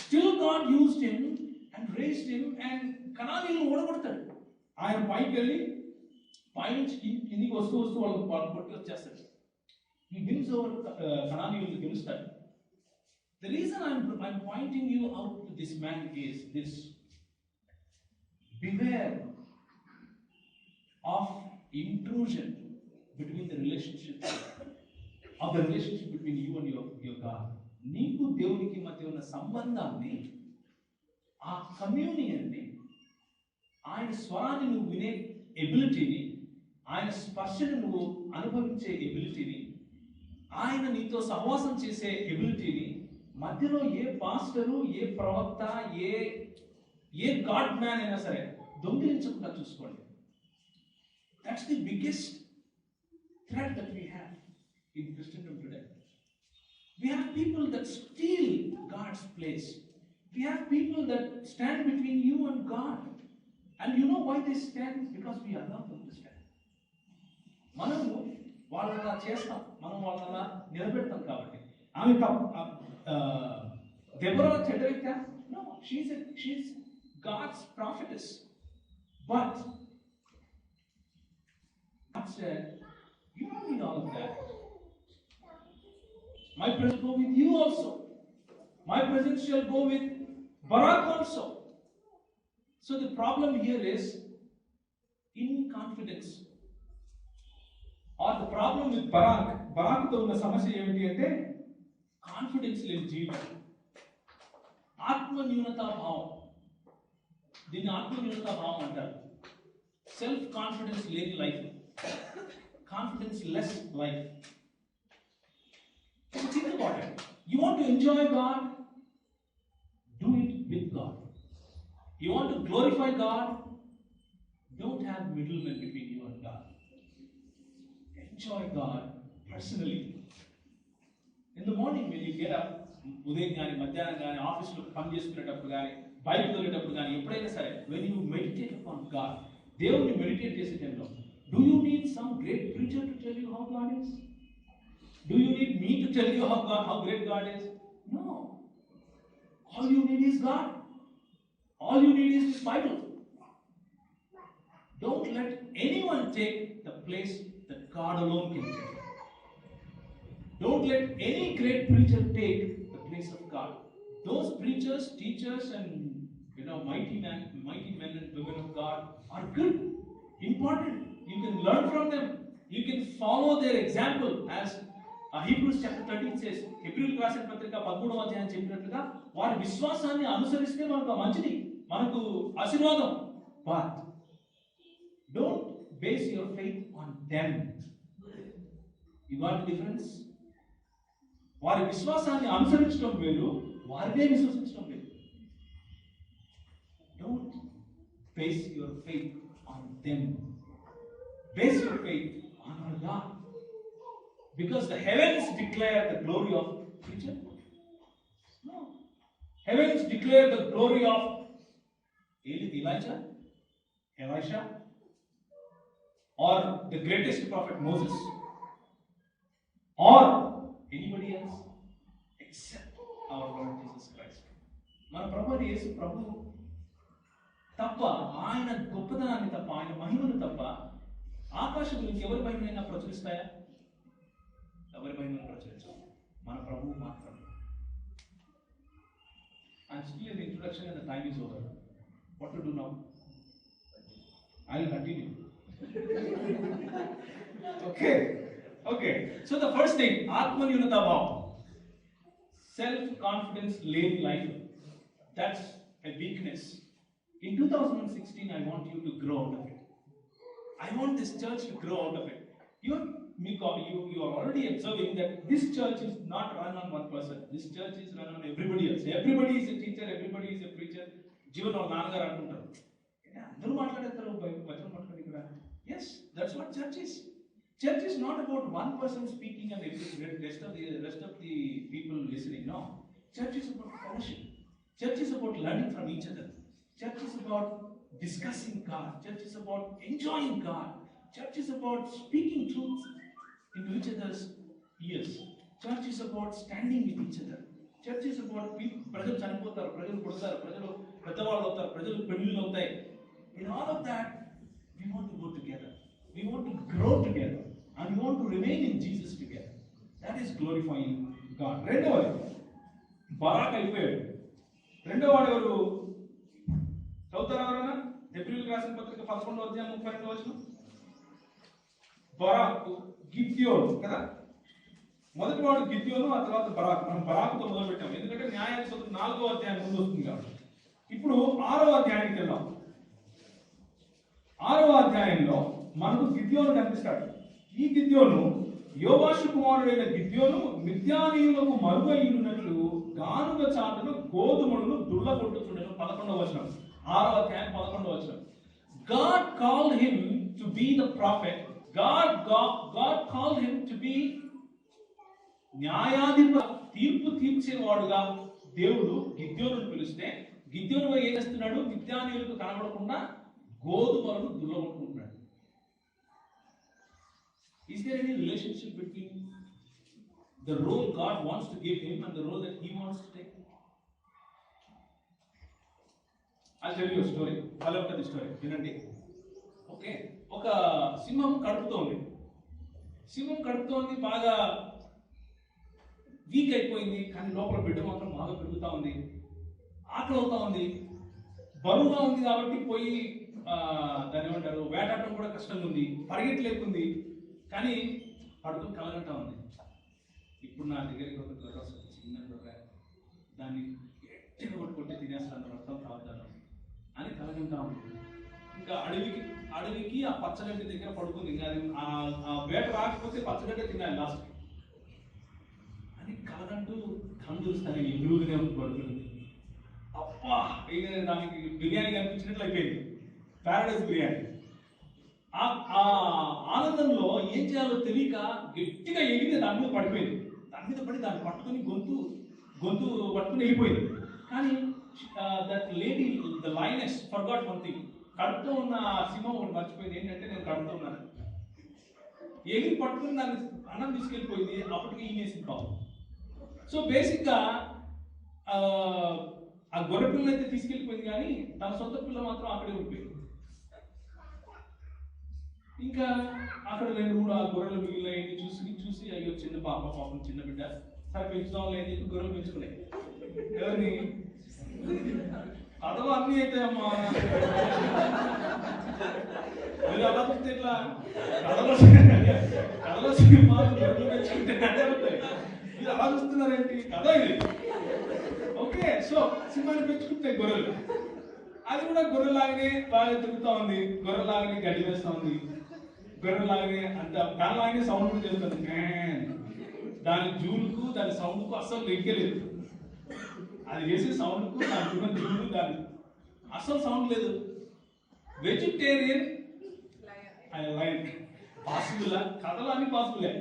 Still God used him and raised him and కనానీయులను ఓడగొడతాడు. ఆయన పైకి వెళ్ళి పైనుంచి కిందికి వస్తూ వాళ్ళని కొట్టి వచ్చేస్తాడు. He wins over కనానీయులను గెలుస్తాడు. The reason I'm pointing you out to this man is this. Beware of intrusion between the relationship between you and your God. నీకు దేవునికి మధ్య ఉన్న సంబంధాన్ని, ఆ కమ్యూనియన్ని, ఆయన స్వరాన్ని నువ్వు వినే ఎబిలిటీని, ఆయన స్పర్శను నువ్వు అనుభవించే ఎబిలిటీని, ఆయన నీతో సహవాసం చేసే ఎబిలిటీని మధ్యలో ఏ పాస్టరు, ఏ ప్రవక్త, ఏ గాడ్ మ్యాన్ అయినా సరే దొంగిలించకుండా చూసుకోండి. That's the biggest threat that we have in Christendom today. We have people that steal God's place. We have people that stand between you and God. And you know why they stand? Because we allow them to stand. మనము వాళ్ళలా చేస్తాం, మనం వాళ్ళలా నిలబెడతాం కాబట్టి. ఆమె Deborah చెడ్డ వ్యక్తి? No, she's God's prophetess. But God said, you don't need all of that. My presence go with you also. My presence shall go with Barak also. So the problem here is inconfidence. Or the problem with Barak తో ఉన్న సమస్య ఏమిటి అంటే confidence లేని జీవితం, ఆత్మన్యూనతా భావం. దీన్ని ఆత్మన్యూనతా భావం అంటారు. సెల్ఫ్ కాన్ఫిడెన్స్ లేని life, confidence less life. Think about it. You want to enjoy God? Do it with God. You want to glorify God? Don't have middlemen between you and God. Enjoy God personally. In the morning when you get up, ఉదయం కానీ మధ్యాహ్నం కానీ ఆఫీస్లో పని చేసుకునేటప్పుడు కానీ bike తోలేటప్పుడు కానీ ఎప్పుడైనా సరే, when you meditate upon God, దేవుని మెడిటేట్ చేసే టైంలో, do you need some great preacher to tell you how God is? Do you need me to tell you how great God is? No. All you need is God. All you need is this Bible. Don't let anyone take the place that God alone can take. Don't let any great preacher take the place of God. Those preachers, teachers, and mighty men and women of God are good, important. You can learn from them. You can follow their example. As Hebrews chapter 13 says, హెబ్రీయులకు రాసిన పత్రిక 13వ అధ్యాయం చెప్పినట్లుగా, వారి విశ్వాసాన్ని అనుసరిస్తే మనకు మంచిది, మనకు ఆశీర్వాదం. But don't base your faith on them. You got the difference? వారి విశ్వాసాన్ని అనుసరించడం వేరు, వారినే విశ్వసించడం వేరు. Don't base your faith on them. Base your faith on our God. Because the heavens declare the glory of preacher. No. Heavens declare the glory of Elisha, or the greatest prophet Moses, or anybody else except our Lord Jesus Christ. మన ప్రభు యేసు ప్రభు తప్ప, ఆయన గొప్పతనాన్ని తప్ప, ఆయన మహిమను తప్ప ఆకాశం గురించి ఎవరి మహిమైనా ప్రచురిస్తాయా? ఎవరి మహిమను ప్రచురించు, మన ప్రభువు మాత్రం. I'm still in the introduction and the time is over. What to do now? I will continue. Okay. So the first thing, Atmanyunata Bhav, self-confidence laden life. That's a weakness. In 2016, I want you to grow out of it. I want this church to grow out of it. You are already observing that this church is not run on one person. This church is run on everybody else. Everybody is a teacher, everybody is a preacher. Jeevan or Nanagar antuntaru. Andaru maatladetaru vachanam pattukoni ikkada. Yes, that's what church is. Church is not about one person speaking and the rest of the people listening. No. Church is about fellowship. Church is about learning from each other. Church is about discussing God. Church is about enjoying God. Church is about speaking truth into each other's ears. Church is about standing with each other. Church is about people. Prajalu chanipotaru, prajalu pudutaru, prajalu peddavalu avtaru, prajalu pennillu avtayi. In all of that, we want to go together. We want to grow together. And we want to remain in Jesus together. That is glorifying God. రెండవది Barack అయిపోయాడు. రెండోవాడు ఎవరు? చదువుతారా ఎవరైనా? హెబ్రీయులకు రాసిన పత్రిక 11వ అధ్యాయం 32వ వచనం. బరాక్, గిద్యోను కదా. మొదటి వాడు గిద్యోను, ఆ తర్వాత బరాక్. మనం బరాకుతో మొదలు పెట్టాం ఎందుకంటే న్యాయాధిపతులు 4వ అధ్యాయం ముందు వస్తుంది కాబట్టి. ఇప్పుడు 6వ అధ్యాయానికి వెళ్దాం. 6వ అధ్యాయంలో మనకు గిద్యోను కనిపిస్తాడు. ఈ గిద్యోను యోవాషు కుమారుడైన గిద్యోను మిద్యానీయులకు మరుగైనట్లు గానుగ చాటును గోధుమలను దుళ్ళగొట్టుచుండెను. 11వ వచనం, 6వ అధ్యాయం 11వ వచనం. God called him to be the prophet. God called him to be న్యాయాధిపతి, తీర్పు తీర్చేవాడుగా దేవుడు గిద్యోనును పిలిస్తే గిద్యోను ఏం చేస్తున్నాడు? మిద్యానీయులకు కనబడకుండా గోధుమలను దుల్లగొట్టుకుంటున్నాడు. Is there any relationship between the role God wants to give him and the role that he wants to take? I'll tell you a story. I'll tell you a story. వినండి. Okay, ఒక సింహం కడుపుతోంది. బాగా week అయిపోయింది, కానీ లోపల బిడ్డ మాత్రం బాగా పెరుగుతూ ఉంది. ఆకలి అవుతా ఉంది, బరువుగా ఉంది కాబట్టి పోయి దాన్ని ఏమంటారు, వేటాడటం కూడా కష్టంగా ఉంది, పరిగెట్టలేకుంది, కానీ పడుకుని కలగంటా ఉంది. ఇప్పుడు నా దగ్గరికి ఒక గొర్రె వస్తుంది, చిన్న గొర్రె, దాన్ని గట్టిగా కొట్టుకుంటే తినేస్తాను, రక్తం తాగుతాను అని కలగంటా ఉంది. ఇంకా అడవికి ఆ పచ్చగడ్డి దగ్గర పడుకుంది. ఇంకా అది ఆ వేట రాకపోతే పచ్చగడ్డ తినాలి లాస్ట్ అని కలగంటూ కందులుస్తాను, ఎదురుగానే పడుకుంది. అబ్బా, దానికి బిర్యానీ కనిపించినట్లు అయిపోయింది, ప్యారడైజ్ బిర్యానీ. ఆ ఆనందంలో ఏం చేయాలో తెలియక గట్టిగా ఎగిరి దాని మీద పడిపోయింది. దాని మీద పడి దాన్ని పట్టుకుని గొంతు పట్టుకుని వెళ్ళిపోయింది. కానీ that lady, the lioness forgot one thing. కడుపుతో ఉన్న సింహం ఒకటి మర్చిపోయింది, ఏంటంటే నేను కడుపుతో ఉన్నాను. ఎగిరి పట్టుకుని దాన్ని అన్నం తీసుకెళ్ళిపోయింది. అప్పటికి ఈనేసింది పాపం. సో బేసిక్గా ఆ గొర్రె పిల్లలు అయితే తీసుకెళ్ళిపోయింది, కానీ తన సొంత పిల్ల మాత్రం అక్కడే ఉండిపోయింది. ఇంకా అక్కడ 2-3 ఆ గొర్రెలు మిగిలిన చూసి అయ్యో చిన్న పాపం చిన్న బిడ్డ, సరే పెంచుదాం లేదు చెప్పి గొర్రెలు పెంచుకున్నాయి. ఎవరిని కథలో అన్నీ అయితే అమ్మా, మీరు అలా చూస్తే ఇట్లా కథలో సినిమాలు గొర్రెలు పెంచుకుంటే మీరు అలా చూస్తున్నారేంటి? కథ ఇది. ఓకే, సో సింహాన్ని పెంచుకుంటే గొర్రెలు, అది కూడా గొర్రెలాగానే బాగా తిరుగుతా ఉంది, గొర్రెలాగానే గడ్డి వేస్తా ఉంది, గొర్రెలాగానే అంత దానిలాగానే సౌండ్ కూడా చేస్తుంది. దాని జూలుకు దాని సౌండ్కు అస్సలు లెక్కలేదు. అది వేసే సౌండ్కు దానికి జూలు దాని అస్సలు సౌండ్ లేదు. వెజిటేరియన్ లైన్ పాసిబుల్, కథలో అన్ని పాసిబులే.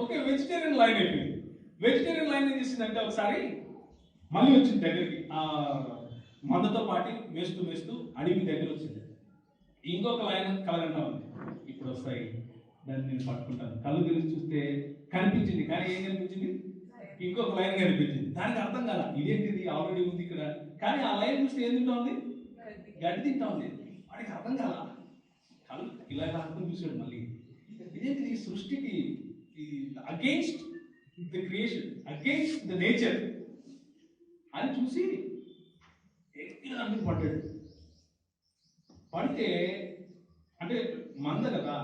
ఓకే, వెజిటేరియన్ లైన్ అయిపోయింది. వెజిటేరియన్ లైన్ ఏం చేసిందంటే ఒకసారి మళ్ళీ వచ్చింది దగ్గరికి, ఆ మందతో పాటి మేస్తూ మేస్తూ అడవి దగ్గర వచ్చింది. ఇంకొక లైన్ కలగంటా ఉంది, ఇప్పుడు వస్తాయి దాన్ని నేను పట్టుకుంటాను. కళ్ళు తెరిచి చూస్తే కనిపించింది, కానీ ఏం కనిపించింది? ఇంకొక లైన్ కనిపించింది. దానికి అర్థం కాల, ఇదేంటిది ఆల్రెడీ ఉంది ఇక్కడ, కానీ ఆ లైన్ చూస్తే ఏం తింటా ఉంది? గడ్డి తింటా ఉంది. వాడికి అర్థం కాల, కళ్ళు ఇలా అర్థం చూసాడు. మళ్ళీ ఇదేంటిది? ఈ సృష్టికి against the creation, against the nature అని చూసి ఎక్కడ అన్ని పడ్డాడు. పడితే అంటే మంద కదా,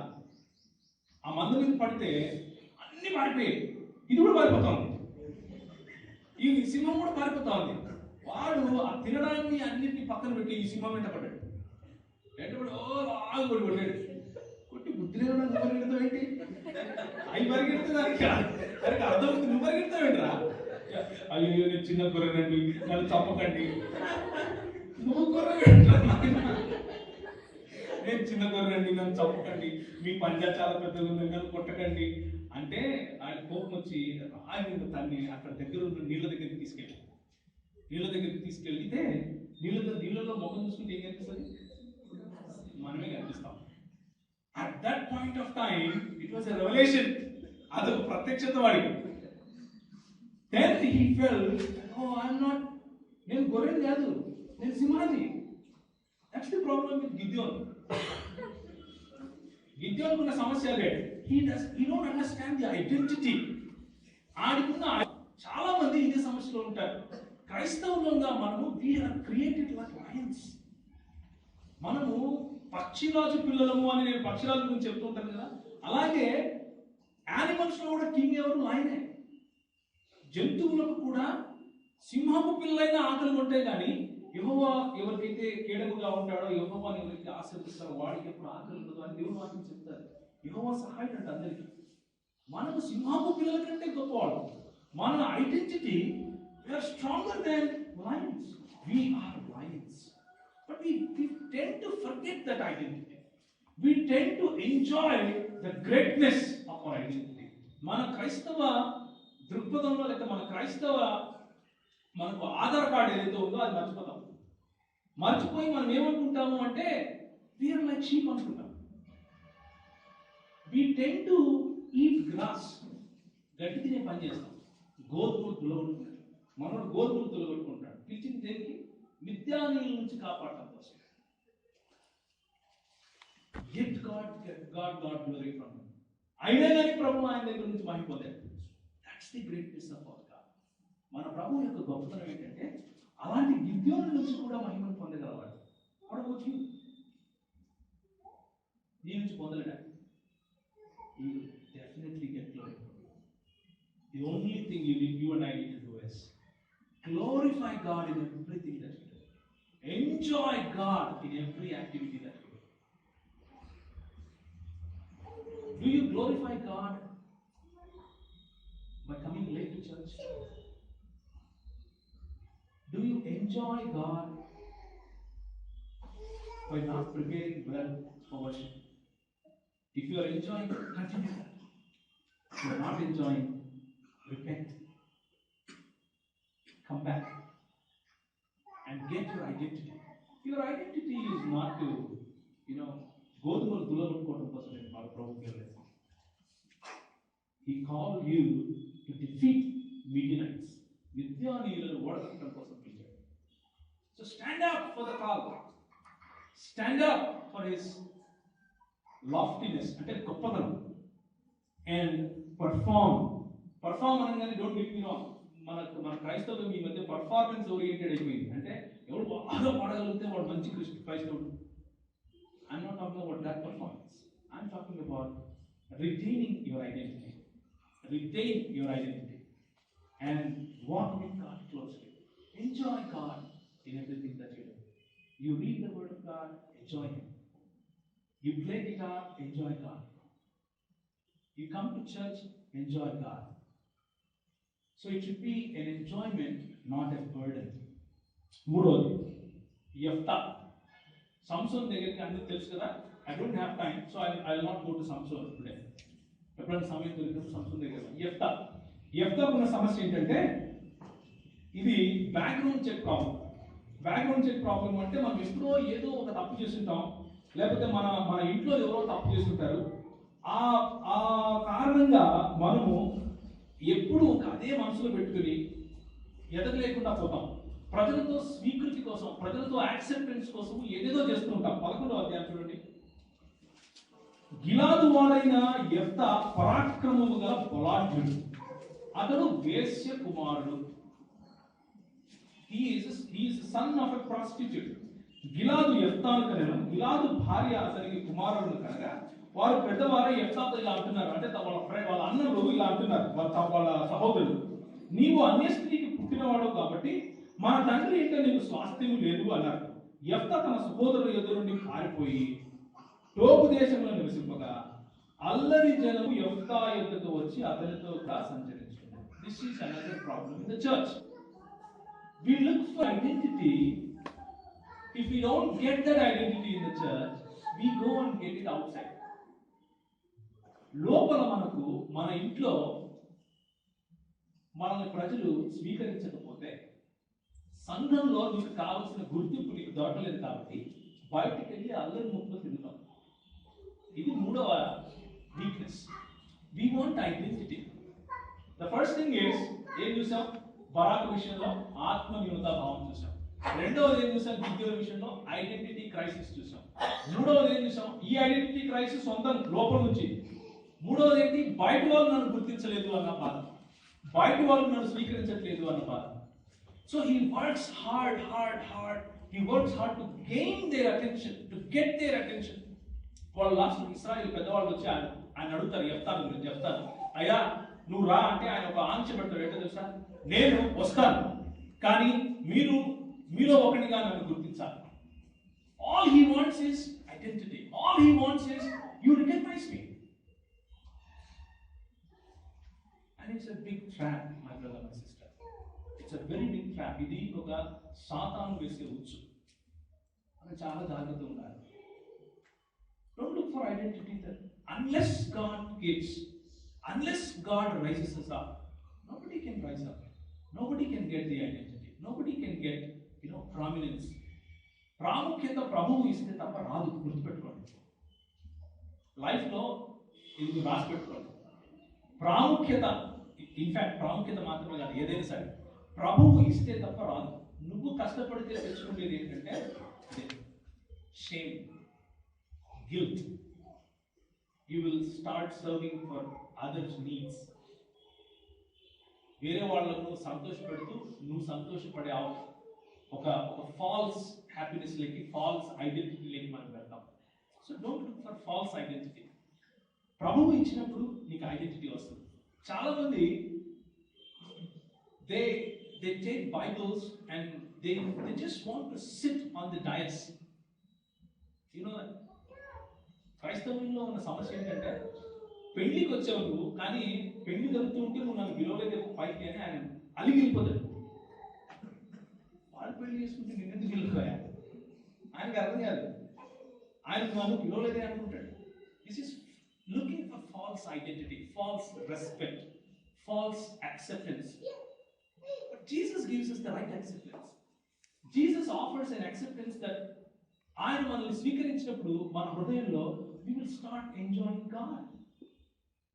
ఆ మంద మీద పడితే అన్ని పారిపోయాయి. ఇది కూడా పారిపోతా ఉంది, ఈ సింహం కూడా పారిపోతా ఉంది. వాడు ఆ తినడాన్ని అన్నింటినీ పక్కన పెట్టి ఈ సింహం వెంట పడ్డాడు. వెంటబడి బాగా కొట్టాడు. కొట్టి బుద్ధి లేకుండా నువ్వు పరిగెడతావు ఏంటి? అవి పరిగెడితే దానికి అర్థమవుతుంది, నువ్వు పరిగెడతావు ఏంట్రా? అయ్యో నేను చిన్న గొర్రెనండి, నన్ను చంపకండి. నువ్వు గొర్రె, నేను చిన్న గొర్రెండి, నన్ను చంపకండి, మీ పంజా చాలా పెద్దగా ఉంది, నన్ను కొట్టకండి అంటే ఆయన కోపం వచ్చి ఆయన తన్ని అక్కడ దగ్గర ఉన్న నీళ్ళ దగ్గరికి తీసుకెళ్తే నీళ్ళలో ముఖం చూసుకుంటే ఏం కనిపిస్తుంది? మనమే కనిపిస్తాం. At that point of time it was a revolution. అదొక ప్రత్యక్షత వాడికి. Then he felt, oh I'm not, నేను గొర్రెని కాదు, నేను సింహాన్ని. That's the problem with Gideon. Gideon ఉన్న సమస్య అదే, he don't understand the identity. ఆడికున్న చాలా మంది ఇదే సమస్యలో ఉంటారు. క్రైస్తవులంగా మనము we are created like lions. మనము పక్షిరాజు పిల్లలము అని నేను పక్షిరాజు గురించి చెప్తూ ఉంటాను కదా, అలాగే యానిమల్స్ లో కూడా కింగ్ ఎవరు? లయనే. జంతువులకు కూడా సింహపు పిల్లలైన ఆకలి ఉంటాయి, కానీ యెహోవా ఎవరికైతే కేడముగా ఉంటాడో, యెహోవాని ఎవరైతే ఆశీర్వదిస్తారో వాడికి ఎప్పుడు ఆకలి ఉండదు అని దేవుడు వాక్యం చెప్తారు. యెహోవా సహాయం అంటే అందరికీ. మనము సింహపు పిల్లల కంటే గొప్పవాడు. మన identity, we are stronger than lions. We are lions. But we tend to forget that identity. We tend to enjoy the greatness of our identity. మన క్రైస్తవ దృక్పథంలో లేక మన క్రైస్తవ మనకు ఆధార్ కార్డు ఏదైతే ఉందో అది మర్చిపోయి మనం ఏమనుకుంటాము అంటే we are like sheep అనుకుంటాం. We tend to eat grass. గడ్డి తినే పని చేస్తాం. గోధుమలు తులగొట్టుకుంటాం. మనోడు గోధుమలు తులగొట్టుకుంటాడు. పిలిచిన దేనికి? మిథ్యానీయుల నుంచి కాపాడటం కోసం. Yet God got glory from him. అయినా కానీ ప్రభు ఆయన దగ్గర నుంచి మహిమ పొందాడు. That's the greatness of our God. మన ప్రభు యొక్క గొప్పతనం ఏంటంటే అలాంటి గిద్యోను నుంచి కూడా మహిమను పొందగలవాడు. What about you? నీ నుంచి పొందలేడా? You will definitely get glory. The only thing you and I need to do is glorify God in everything that we do. Enjoy God in every activity that we do. Do you glorify God by coming late to church? Do you enjoy God by not preparing well for worship? If you are enjoying, continue that. If you are not enjoying, repent. Come back and get your identity. Your identity is not to, గోధుమలు దులగొట్టుకోవడం కోసం నేను వాళ్ళ ప్రభుత్వం లేదు. He called you to defeat Midianites. మిద్యానీయులను ఓడగొట్టడం కోసం పిలిచాడు. So stand up for the call. Stand up for his loftiness, అంటే గొప్పతనం. And perform అనగానే డోంట్ గెట్ మీ రాంగ్. మన క్రైస్తవులు ఈ మధ్య పర్ఫార్మెన్స్ ఓరియంటెడ్ అయిపోయింది. అంటే ఎవరు బాగా పాడగలిగితే వాడు మంచి క్రైస్తవుడు. I'm not talking about that performance. I'm talking about retaining your identity. Retain your identity and walk with God closely. Enjoy God in everything that you do. You read the word of God, enjoy Him. You play guitar, enjoy God. You come to church, enjoy God. So it should be an enjoyment, not a burden. మూడోది యెఫ్తా. సంసోన్ దగ్గరికి అందరికి తెలుసు కదా. I don't have time, so I will not go to Samson today. ఎప్పుడైనా సమయం దొరికినప్పుడు సంసోన్ దగ్గర యెఫ్తా ఉన్న సమస్య ఏంటంటే ఇది background check problem. Background check problem అంటే మనం ఎప్పుడో ఏదో ఒక తప్పు చేస్తుంటాం, లేకపోతే మన మన ఇంట్లో ఎవరో తప్పు చేస్తుంటారు. ఆ ఆ కారణంగా మనము ఎప్పుడు ఒక అదే మనసులో పెట్టుకుని ఎదగలేకుండా పోతాం. ప్రజలతో స్వీకృతి కోసం, ప్రజలతో యాక్సెప్టెన్స్ కోసం ఏదేదో చేస్తూ ఉంటాం. 11వ అధ్యాయం చూడండి. గిలాదు వాడైన యెఫ్తా పరాక్రమము గల బలాఢ్యుడు, అతడు వేశ్య కుమారుడు. he is son of a prostitute. గిలాదు యెఫ్తాను కనెను, గిలాదు భార్య అతనికి కుమారుడు కనుక వారు పెద్దవారే యెఫ్తాతో ఇలా అంటున్నారు, అంటే వాళ్ళ అన్నలు ఇలా అంటున్నారు, వాళ్ళ సహోదరులు, నీవు అన్య స్త్రీకి పుట్టినవాడు కాబట్టి మన తండ్రి ఇంకా నీకు స్వాస్థ్యము లేదు అన్నారు. యెఫ్తా తన సహోదరుల ఎదురు నుండి పారిపోయి టోబు దేశంలో నివసింపగా అల్లరి జనము యెఫ్తా యొద్దకు వచ్చి అతనితో కూడా సంచరించుకున్నారు. This is another problem in the church. We look for identity. If we don't get that identity in the church, we go and get it outside. లోపల మనకు మన ఇంట్లో మనల్ని ప్రజలు స్వీకరించకపోతే, సంఘంలో నీకు కావాల్సిన గుర్తింపు నీకు దొరకలేదు కాబట్టి బయటికి వెళ్ళి అల్లరి ముక్కులో తిరుగుతాం. ఇది 3వ weakness. We want identity. The first thing is, ఏం చూసాం? బరాక్ విషయంలో ఆత్మన్యూనతా భావం చూసాం. రెండవది ఏం చూసాం? గిద్యోను విషయంలో ఐడెంటిటీ క్రైసిస్ చూసాం. మూడవది ఏం చూసాం? ఈ ఐడెంటిటీ క్రైసిస్ సొంతం లోపల నుంచి. మూడవది ఏంటి? బయట వాళ్ళు నన్ను గుర్తించలేదు అన్న బాధ, బయట వాళ్ళు నన్ను స్వీకరించట్లేదు అన్న బాధ. So he works hard to gain their attention, to get their attention. వాళ్ళు లాస్ట్ ఇశ్రాయేల్ పెద్దవాళ్ళు వచ్చి ఆయన అడుగుతారు యెఫ్తాను గురించి. చెప్తాను, అయ్యా నువ్వు రా అంటే ఆయన ఒక ఆంక్ష పెడతాడు. ఏంటో తెలుసా? నేను వస్తాను, కానీ మీలో ఒకటిగా నన్ను గుర్తించాలి. All he wants is identity. All he wants is you recognize me. And it's a big trap, my brother, my sister. It's a very big trap. ఇది ఒక సాతాను వేసే ఉచ్చు. మనం చాలా జాగ్రత్తగా ఉండాలి. Don't look for identity there. Unless God gives, unless God rises us up, nobody can rise up. Nobody can get the identity. Nobody can get, prominence. ప్రాముఖ్యత ప్రభువు ఇస్తే తప్ప రాదు. గుర్తుపెట్టుకోండి. లైఫ్లో ఇది రాసి పెట్టుకోండి. ప్రాముఖ్యత, ఇన్ఫాక్ట్ ప్రాముఖ్యత మాత్రమే కాదు, ఏదైనా సరే ప్రభువు ఇస్తే తప్ప రాదు. నువ్వు కష్టపడితే తెచ్చుకునేది ఏంటంటే shame, guilt. You will start serving for others' needs. వేరే వాళ్ళను సంతోషపెడుతూ నువ్వు సంతోషపడే ఒక ఫాల్స్ హ్యాపీనెస్ లేకి, ఫాల్స్ ఐడెంటిటీ లేకి మనం వెళ్తాం. So don't look for false identity. ప్రభువు ఇచ్చినప్పుడు నీకు ఐడెంటిటీ వస్తుంది. చాలా మంది they take Bibles and they just want to sit on the dais. You know that? క్రైస్తవుల్లో ఉన్న సమస్య ఏంటంటే, పెళ్లికి వచ్చావు నువ్వు, కానీ పెళ్లి జరుగుతూ ఉంటే నువ్వు నన్ను విలువలేదు పైకి అని ఆయన అలిగిపోతాడు. వాళ్ళు పెళ్లి చేసుకుంటే నిన్నెందుకు గెలుపుకోయా? ఆయనకి అర్థం కాదు, ఆయన నన్ను విలువలేదే అనుకుంటాడు. This is looking for false identity, false respect, false acceptance. But Jesus gives us the right acceptance. Jesus offers an acceptance that ఆయన మనల్ని స్వీకరించినప్పుడు మన హృదయంలో we will start enjoying God.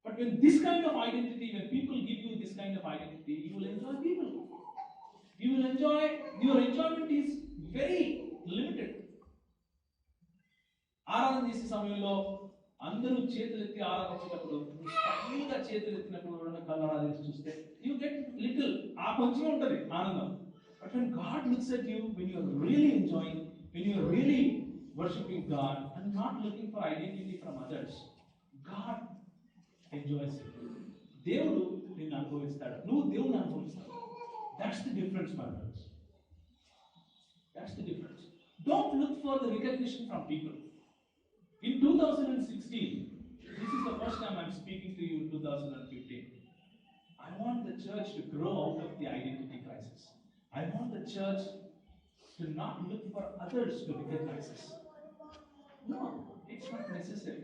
But when this kind of identity, when people give you this kind of identity, you will enjoy people. You will enjoy, your enjoyment is very limited. ఆరాధన చేసే సమయంలో అందరూ చేతులెత్తి ఆరాధించేటప్పుడు, స్టైల్గా చేతులెత్తినప్పుడు కళ్ళు ఆరాధించి చూస్తే you get little, ఆ కొంచెం ఉంటుంది ఆనందం. But when God looks at you, when you are really enjoying, when you are really worshiping God and not looking for identity from others, God enjoys it. దేవుడు నిన్ను అనుభవిస్తాడు, నువ్వు దేవుని అనుభవిస్తావు. That's the difference, my brothers. That's the difference. Don't look for the recognition from people. In 2016, this is the first time I'm speaking to you in 2015. I want the church to grow out of the identity crisis. I want the church to not look for others to recognize us. No, it's not necessary.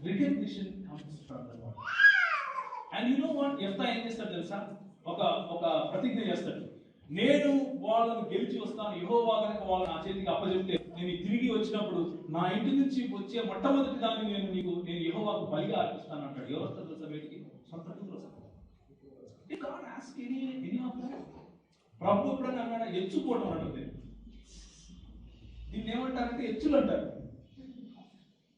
Recognition comes from the Lord. And you know what? యెఫ్తా ఏం చేస్తాడు తెలుసా? ఒక ప్రతిజ్ఞ చేస్తాడు. నేను వాళ్ళను గెలిచి వస్తాను, యెహోవా కనుక వాళ్ళు నా చేతికి అప్పచెప్తే నేను తిరిగి వచ్చినప్పుడు నా ఇంటి నుంచి వచ్చే మొట్టమొదటి దాన్ని నేను యెహోవాకు బలిగా అర్పిస్తాను అంటాడు. ఎవరు వస్తారు తెలుసా బయటికి? సొంత కూతురు వస్తారు. ప్రభు ఎప్పుడైనా అన్నాడా? ఎచ్చుకోవడం అంటుంది. దీన్ని ఏమంటారంటే ఎచ్చులు అంటారు.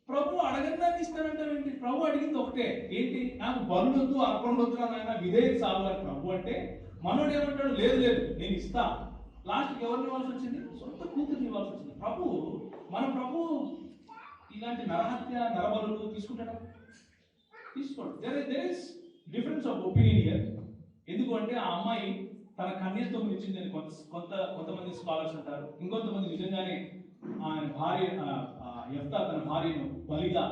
ప్రభు అడగదాన్ని ఇస్తానంటారు ఏంటి? ప్రభు అడిగింది ఒకటే, ఏంటి? నాకు బలులొద్దు, అర్పణలొద్దు నాయన, విధేయత చాలు అని ప్రభు అంటే, మనోడు ఏమంటాడు? లేదు లేదు నేను ఇస్తా. లాస్ట్కి ఎవరిని ఇవ్వాల్సి వచ్చింది? సొంత కూతుర్ని ఇవ్వాల్సి వచ్చింది. మన ప్రభు ఇలాంటి నరహత్య, నరబలులు తీసుకుంటాడా? తీసుకోండి. There is difference of opinion here. ఎందుకు అంటే ఆ అమ్మాయి తన కన్యత్వం ఇచ్చిందని కొంతమంది స్కాలర్స్ అంటారు. ఇంకొంతమంది నిజంగానే ఆయన భార్య యెఫ్తా తన భార్యను బలిగా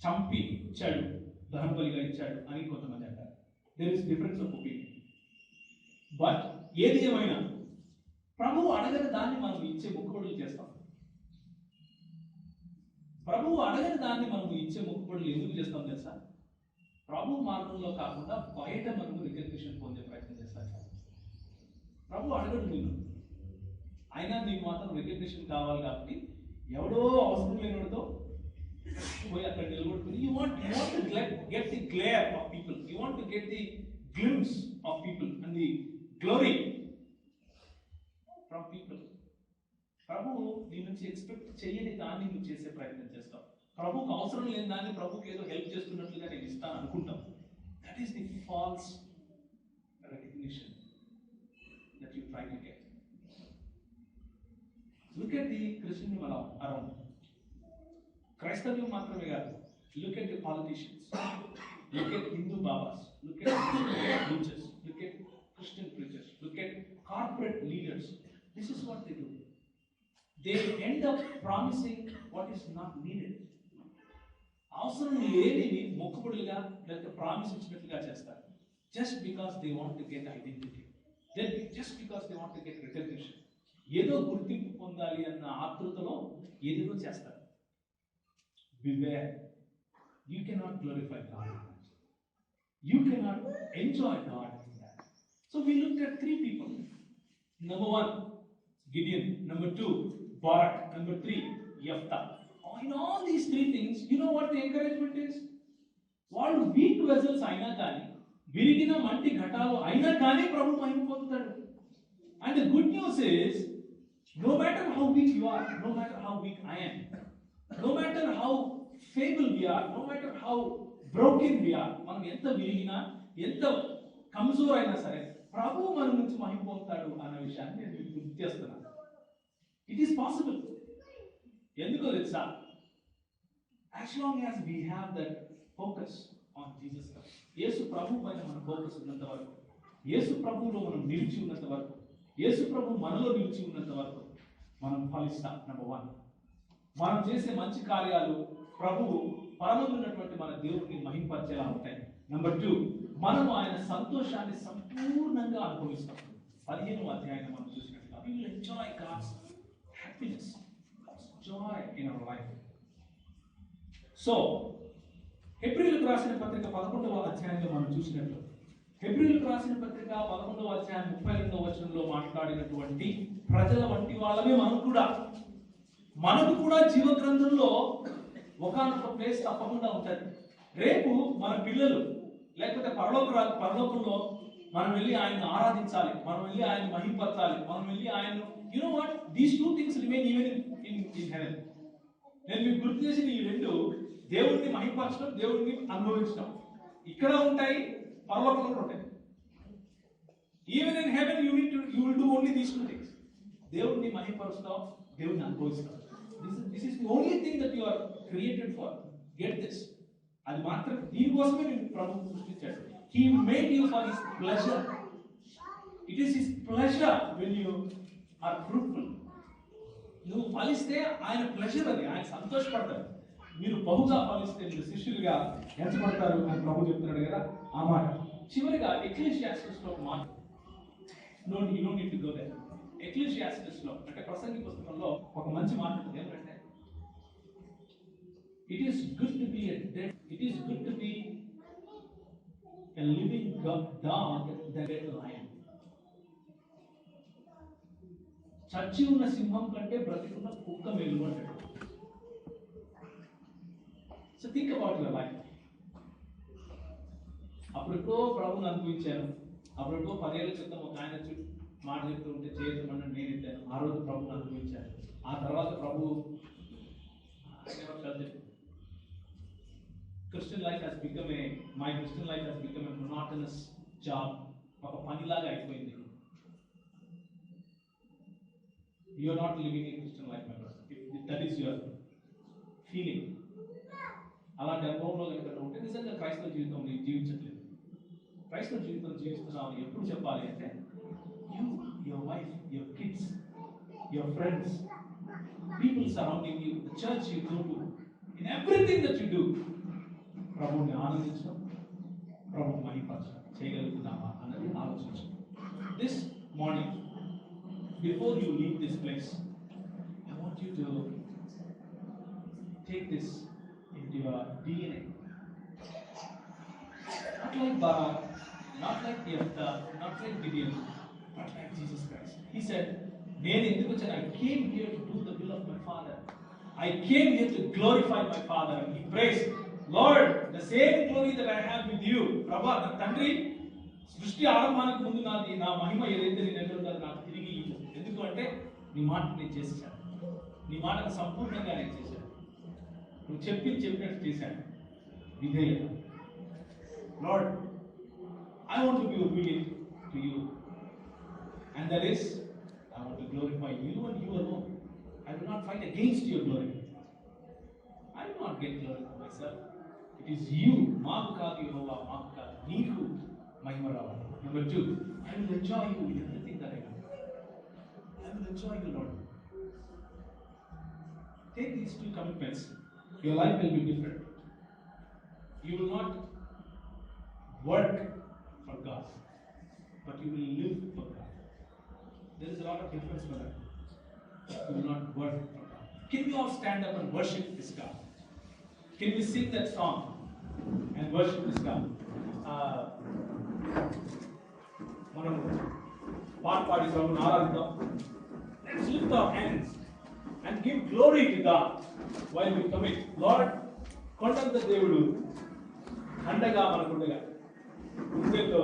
చంపి ఇచ్చాడు, దహన బలిగా ఇచ్చాడు అని కొంతమంది అంటారు. There is difference of opinion. But ఏది ఏమైనా ప్రభువు అడగని దాన్ని మనం ఇచ్చే మొక్కుబడులు చేస్తాం. ప్రభువు అడగని దాన్ని మనం ఇచ్చే మొక్కుబడులు ఎందుకు చేస్తాం తెలుసా? ప్రభు మార్గంలో కాకుండా బయట మనము రికగ్నిషన్ పొందే ప్రయత్నం చేస్తాం. ప్రభు అడగడు నేను, అయినా నీకు మాత్రం రికగ్నిషన్ కావాలి కాబట్టి ఎవడో అవసరం లేనివాడితో పోయి అక్కడ నిలబడుతుంది. You want to get the glare of people, you want to get the glimpse of people and the glory from people. ప్రభు నీ నుంచి ఎక్స్పెక్ట్ చేయని దాన్ని నువ్వు చేసే ప్రయత్నం చేస్తావు. ప్రభుకు అవసరం లేని దాన్ని ప్రభుకి ఏదో హెల్ప్ చేస్తున్నట్లుగా నేను ఇస్తాను అనుకుంటాం. That is the false recognition that you try to get. Look at the Christian around. Christavyam మాత్రమే కాదు. Look at the politicians. Look at Hindu babas. Look at preachers. Look at Christian preachers. Look at corporate leaders. This is what they do. They end up promising what is not needed. అవసరం లేనివి మొక్కుబడులుగా లేకపోతే promise ఇచ్చినట్లుగా చేస్తారు. Just because they want to get identity. Just because they want to get recognition. ఏదో గుర్తింపు పొందాలి అన్న ఆతృతలో ఏదేదో చేస్తారు. Beware. You cannot glorify God. You cannot enjoy God in that. So we looked at 3 people. Number 1, Gideon. Number 2, Barak. Number 3, Jephthah. In all these 3 things, you know what the encouragement is? వాళ్ళు week vessels అయినా కానీ, విరిగిన మంటి ఘటాలు అయినా కానీ ప్రభు మహిమ పొందుతాడు. And the good news is, no matter how weak you are, no matter how weak I am, no matter how feeble we are, no matter how broken we are, మనం ఎంత విరిగినా ఎంత కమ్జోర్ అయినా సరే ప్రభు మన నుంచి మహిమ పొందుతాడు అన్న విషయాన్ని నేను మీకు గుర్తు చేస్తున్నాను. It is possible. ఎందుకో తెలుసా? as long as we have that focus on Jesus Christ, యేసు ప్రభు పైన మన ఫోకస్ ఉన్నంత వరకు, యేసు ప్రభువులో మనం నిలిచి ఉన్నంత వరకు, యేసు ప్రభు మనలో నిలిచి ఉన్నంత వరకు మనం ఫలిస్తాం. నెంబర్ 1, మనం చేసే మంచి కార్యాలు ప్రభువు పరమందున్నటువంటి మన దేవుడిని మహింపరిచేలా ఉంటాయి. నెంబర్ 2, మనం ఆయన సంతోషాన్ని సంపూర్ణంగా అనుభవిస్తాం. 15వ అధ్యాయం మనం చూసినట్లుగా we will enjoy God's happiness, God's joy in our life. So హెబ్రీయులకు రాసిన పత్రిక 11వ అధ్యాయంలో మనం చూసినట్లు, హెబ్రీయులకు రాసిన పత్రిక 11వ అధ్యాయం 32వ వచనంలో మాట్లాడినటువంటి ప్రజల వంటి వాళ్ళమే మనకు కూడా జీవ గ్రంథంలో ఒకానొక ప్లేస్ తప్పకుండా ఉంటుంది. రేపు మన పిల్లలు లేకపోతే పరలోకంలో మనం వెళ్ళి ఆయన్ని ఆరాధించాలి, మనం వెళ్ళి ఆయన మహింపరచాలి, మనం వెళ్ళి ఆయన, you know what, these 2 things remain even in heaven. నేను మీకు గుర్తు చేసిన ఈ 2, దేవుడిని మహింపరచడం, దేవుడిని అనుభవించడం ఇక్కడ ఉంటాయి, పరలోకంలో ఉంటాయి. Even in heaven you will do only these 2 things. దేవుడిని మహింపరుస్తాం, దేవుడిని అనుభవిస్తాం. This is the only thing that you are created for. Get this. అది మాత్రం దీనికోసమే నేను ప్రభువు సృష్టించాడు. He made you for his pleasure. It is his pleasure when you are fruitful. నువ్వు ఫలిస్తే ఆయన ప్లెజర్, అది ఆయన సంతోషపడతాడు. మీరు బహుగా ఫలిస్తే మీరు శిష్యులుగా ఎంచబడతారు అని ప్రభు చెప్తున్నాడు కదా ఆ మాట. చివరిగా ఎక్లీషియాస్టిస్ లో ఒక మాట, you don't need to go there. ఎక్లీషియాస్టిస్ లో అంటే ప్రసంగి పుస్తకంలో ఒక మంచి మాట ఉంటుంది. ఏమంటే, it is good to be a dead, it is good to be a living dog than a lion. చచ్చి ఉన్న సింహం కంటే బ్రతికున్న కుక్క మేలు అంటాడు. So think about your life. అప్పుడెప్పుడో ప్రభుని అనుభవించాను. అప్పుడెప్పుడో 10 ఏళ్ల క్రితం ఒక ఆయన మాట చెప్తూ ఉంటే చేయమని నేను ఎత్తాను. ఆ రోజు ప్రభుని అనుభవించాను. ఆ తర్వాత ప్రభు Christian life has become my Christian life has become a monotonous job. ఒక పనిలాగా అయిపోయింది. You are not living a Christian life, my brother. If that is your feeling, అలాంటి అనుభవంలో కనుక ఉంటే నిజంగా క్రైస్తవ జీవితం నీకు జీవించట్లేదు. క్రైస్తవ జీవితం జీవిస్తున్నావు ఎప్పుడు చెప్పాలి అంటే you, your wife, your kids, your friends, people surrounding you, the church you go to, in everything that you do, ప్రభువుని ఆనందించడం, ప్రభు మహిమపరచడం చేయగలుగుతున్నామా అన్నది ఆలోచించడం. This morning before you leave this place, I want you to take this into your DNA. Not like Barak, not like Jephthah, not like Gideon, but like Jesus Christ. He said, I came here to do the will of my Father. I came here to glorify my Father. And he prays, Lord, the same glory that I have with you. Prabha, Tandri, సృష్టి ఆరంభానికి ముందు నా మహిమ ఏదైతే నేను ఎదురుగా నాకు తిరిగి ఎందుకు అంటే నీ మాట నేను చేసేసాను. నీ మాటకు సంపూర్ణంగా నేను చేశాను. నువ్వు చెప్పినట్టు చేశాను. విధేయత. Lord, I want to be obedient to you. And that is, I want to glorify you and you alone. I will not fight against your glory. I will not get glory for myself. It is you. మాకు కాదు యెహోవా, మాకు కాదు, నీకు మహిమ రావాలి. Number 2, I will enjoy you in everything that I do. I will enjoy you, Lord. Take these 2 commitments. Your life will be different. You will not work for God, but you will live for God. There is a lot of difference for that. You will not work for God. Can we all stand up and worship this God? Can we sing that song and worship this God? మనం పాట పాడి ప్రభువుని ఆరాధిద్దాం. Let's lift our hands and give glory to God while we commit. Lord, కొండంత దేవుడు అండగా మనకుండగా గుండెల్లో.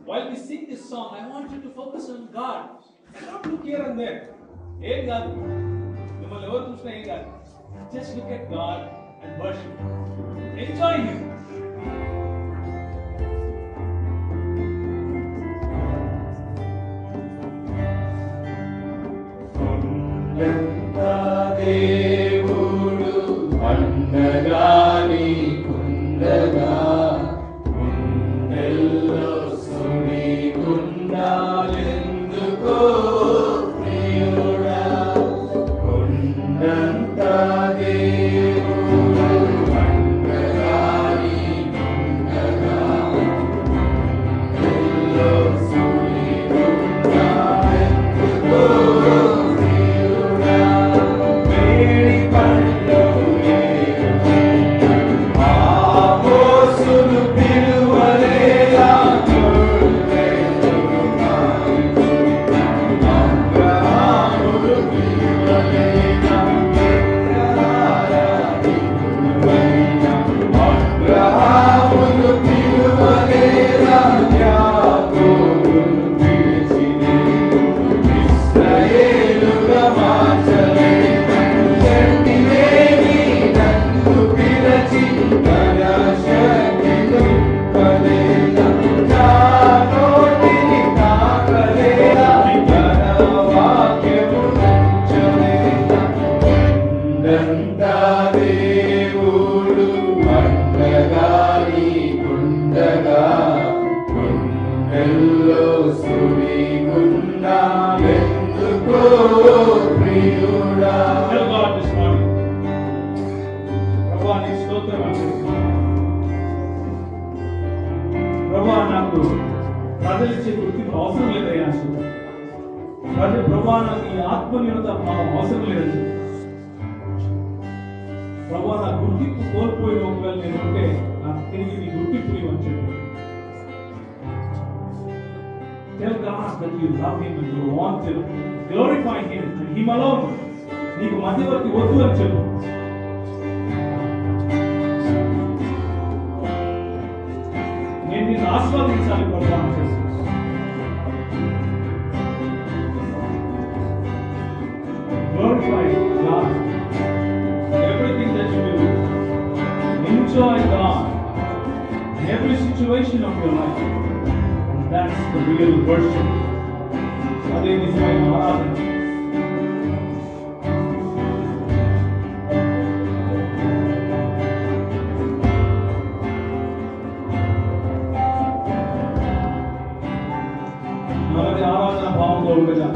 While we sing this song, I want you to focus on God and not look here and there. ఏం కాదు, మిమ్మల్ని ఎవరు చూసినా ఏం కాదు. Just look at God and worship. Enjoy Him. దేవుడు అండగా నీకుండగా గుండెల్లో సుడి గుండాలెందుకో ప్రియుడా. కొండంత దేవుడు అండగా నీకుండగా గుండెల్లో సుడి గుండాలెందుకో ప్రజలిచ్చే గుర్తింపు అవసరం లేదయ్యా. ప్రభా నాకు ఈ ఆత్మన్యూనత అవసరం లేదు. ప్రభా నా గుర్తింపు కోల్పోయిన ఒకవేళ నేను ఉంటే నాకు తిరిగి నీ గుర్తింపు ఇవ్వని చెప్పు. Tell God that you love Him and you want to glorify Him and Him alone. నీకు మధ్యవర్తి వద్దు అని చెప్పు. నేను నిన్ను ఆస్వాదించాలి ప్రభు అని చేస్తాను. Glorify God. Everything that you do, enjoy God in every situation of your life. And that's the real worship. అదే నిజమైన ఆరాధన. మనది ఆరాధన భావంలో ఉండగా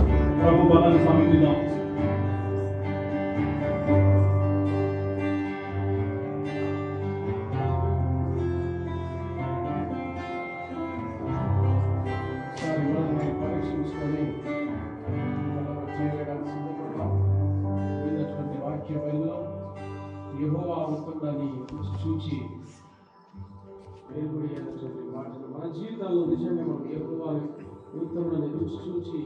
ప్రభు బలాన్ని సమీపిద్దాం. పరీక్షించుకొని చేయడానికి సిద్ధపడతాం. విన్నటువంటి వాక్యంలో యెహోవా ఉత్తముడని రుచి చూచి వేలుబడి అన్నటువంటి మాటలు మన జీవితాల్లో నిజంగా మనం యెహోవా ఉత్తముడని రుచి చూచి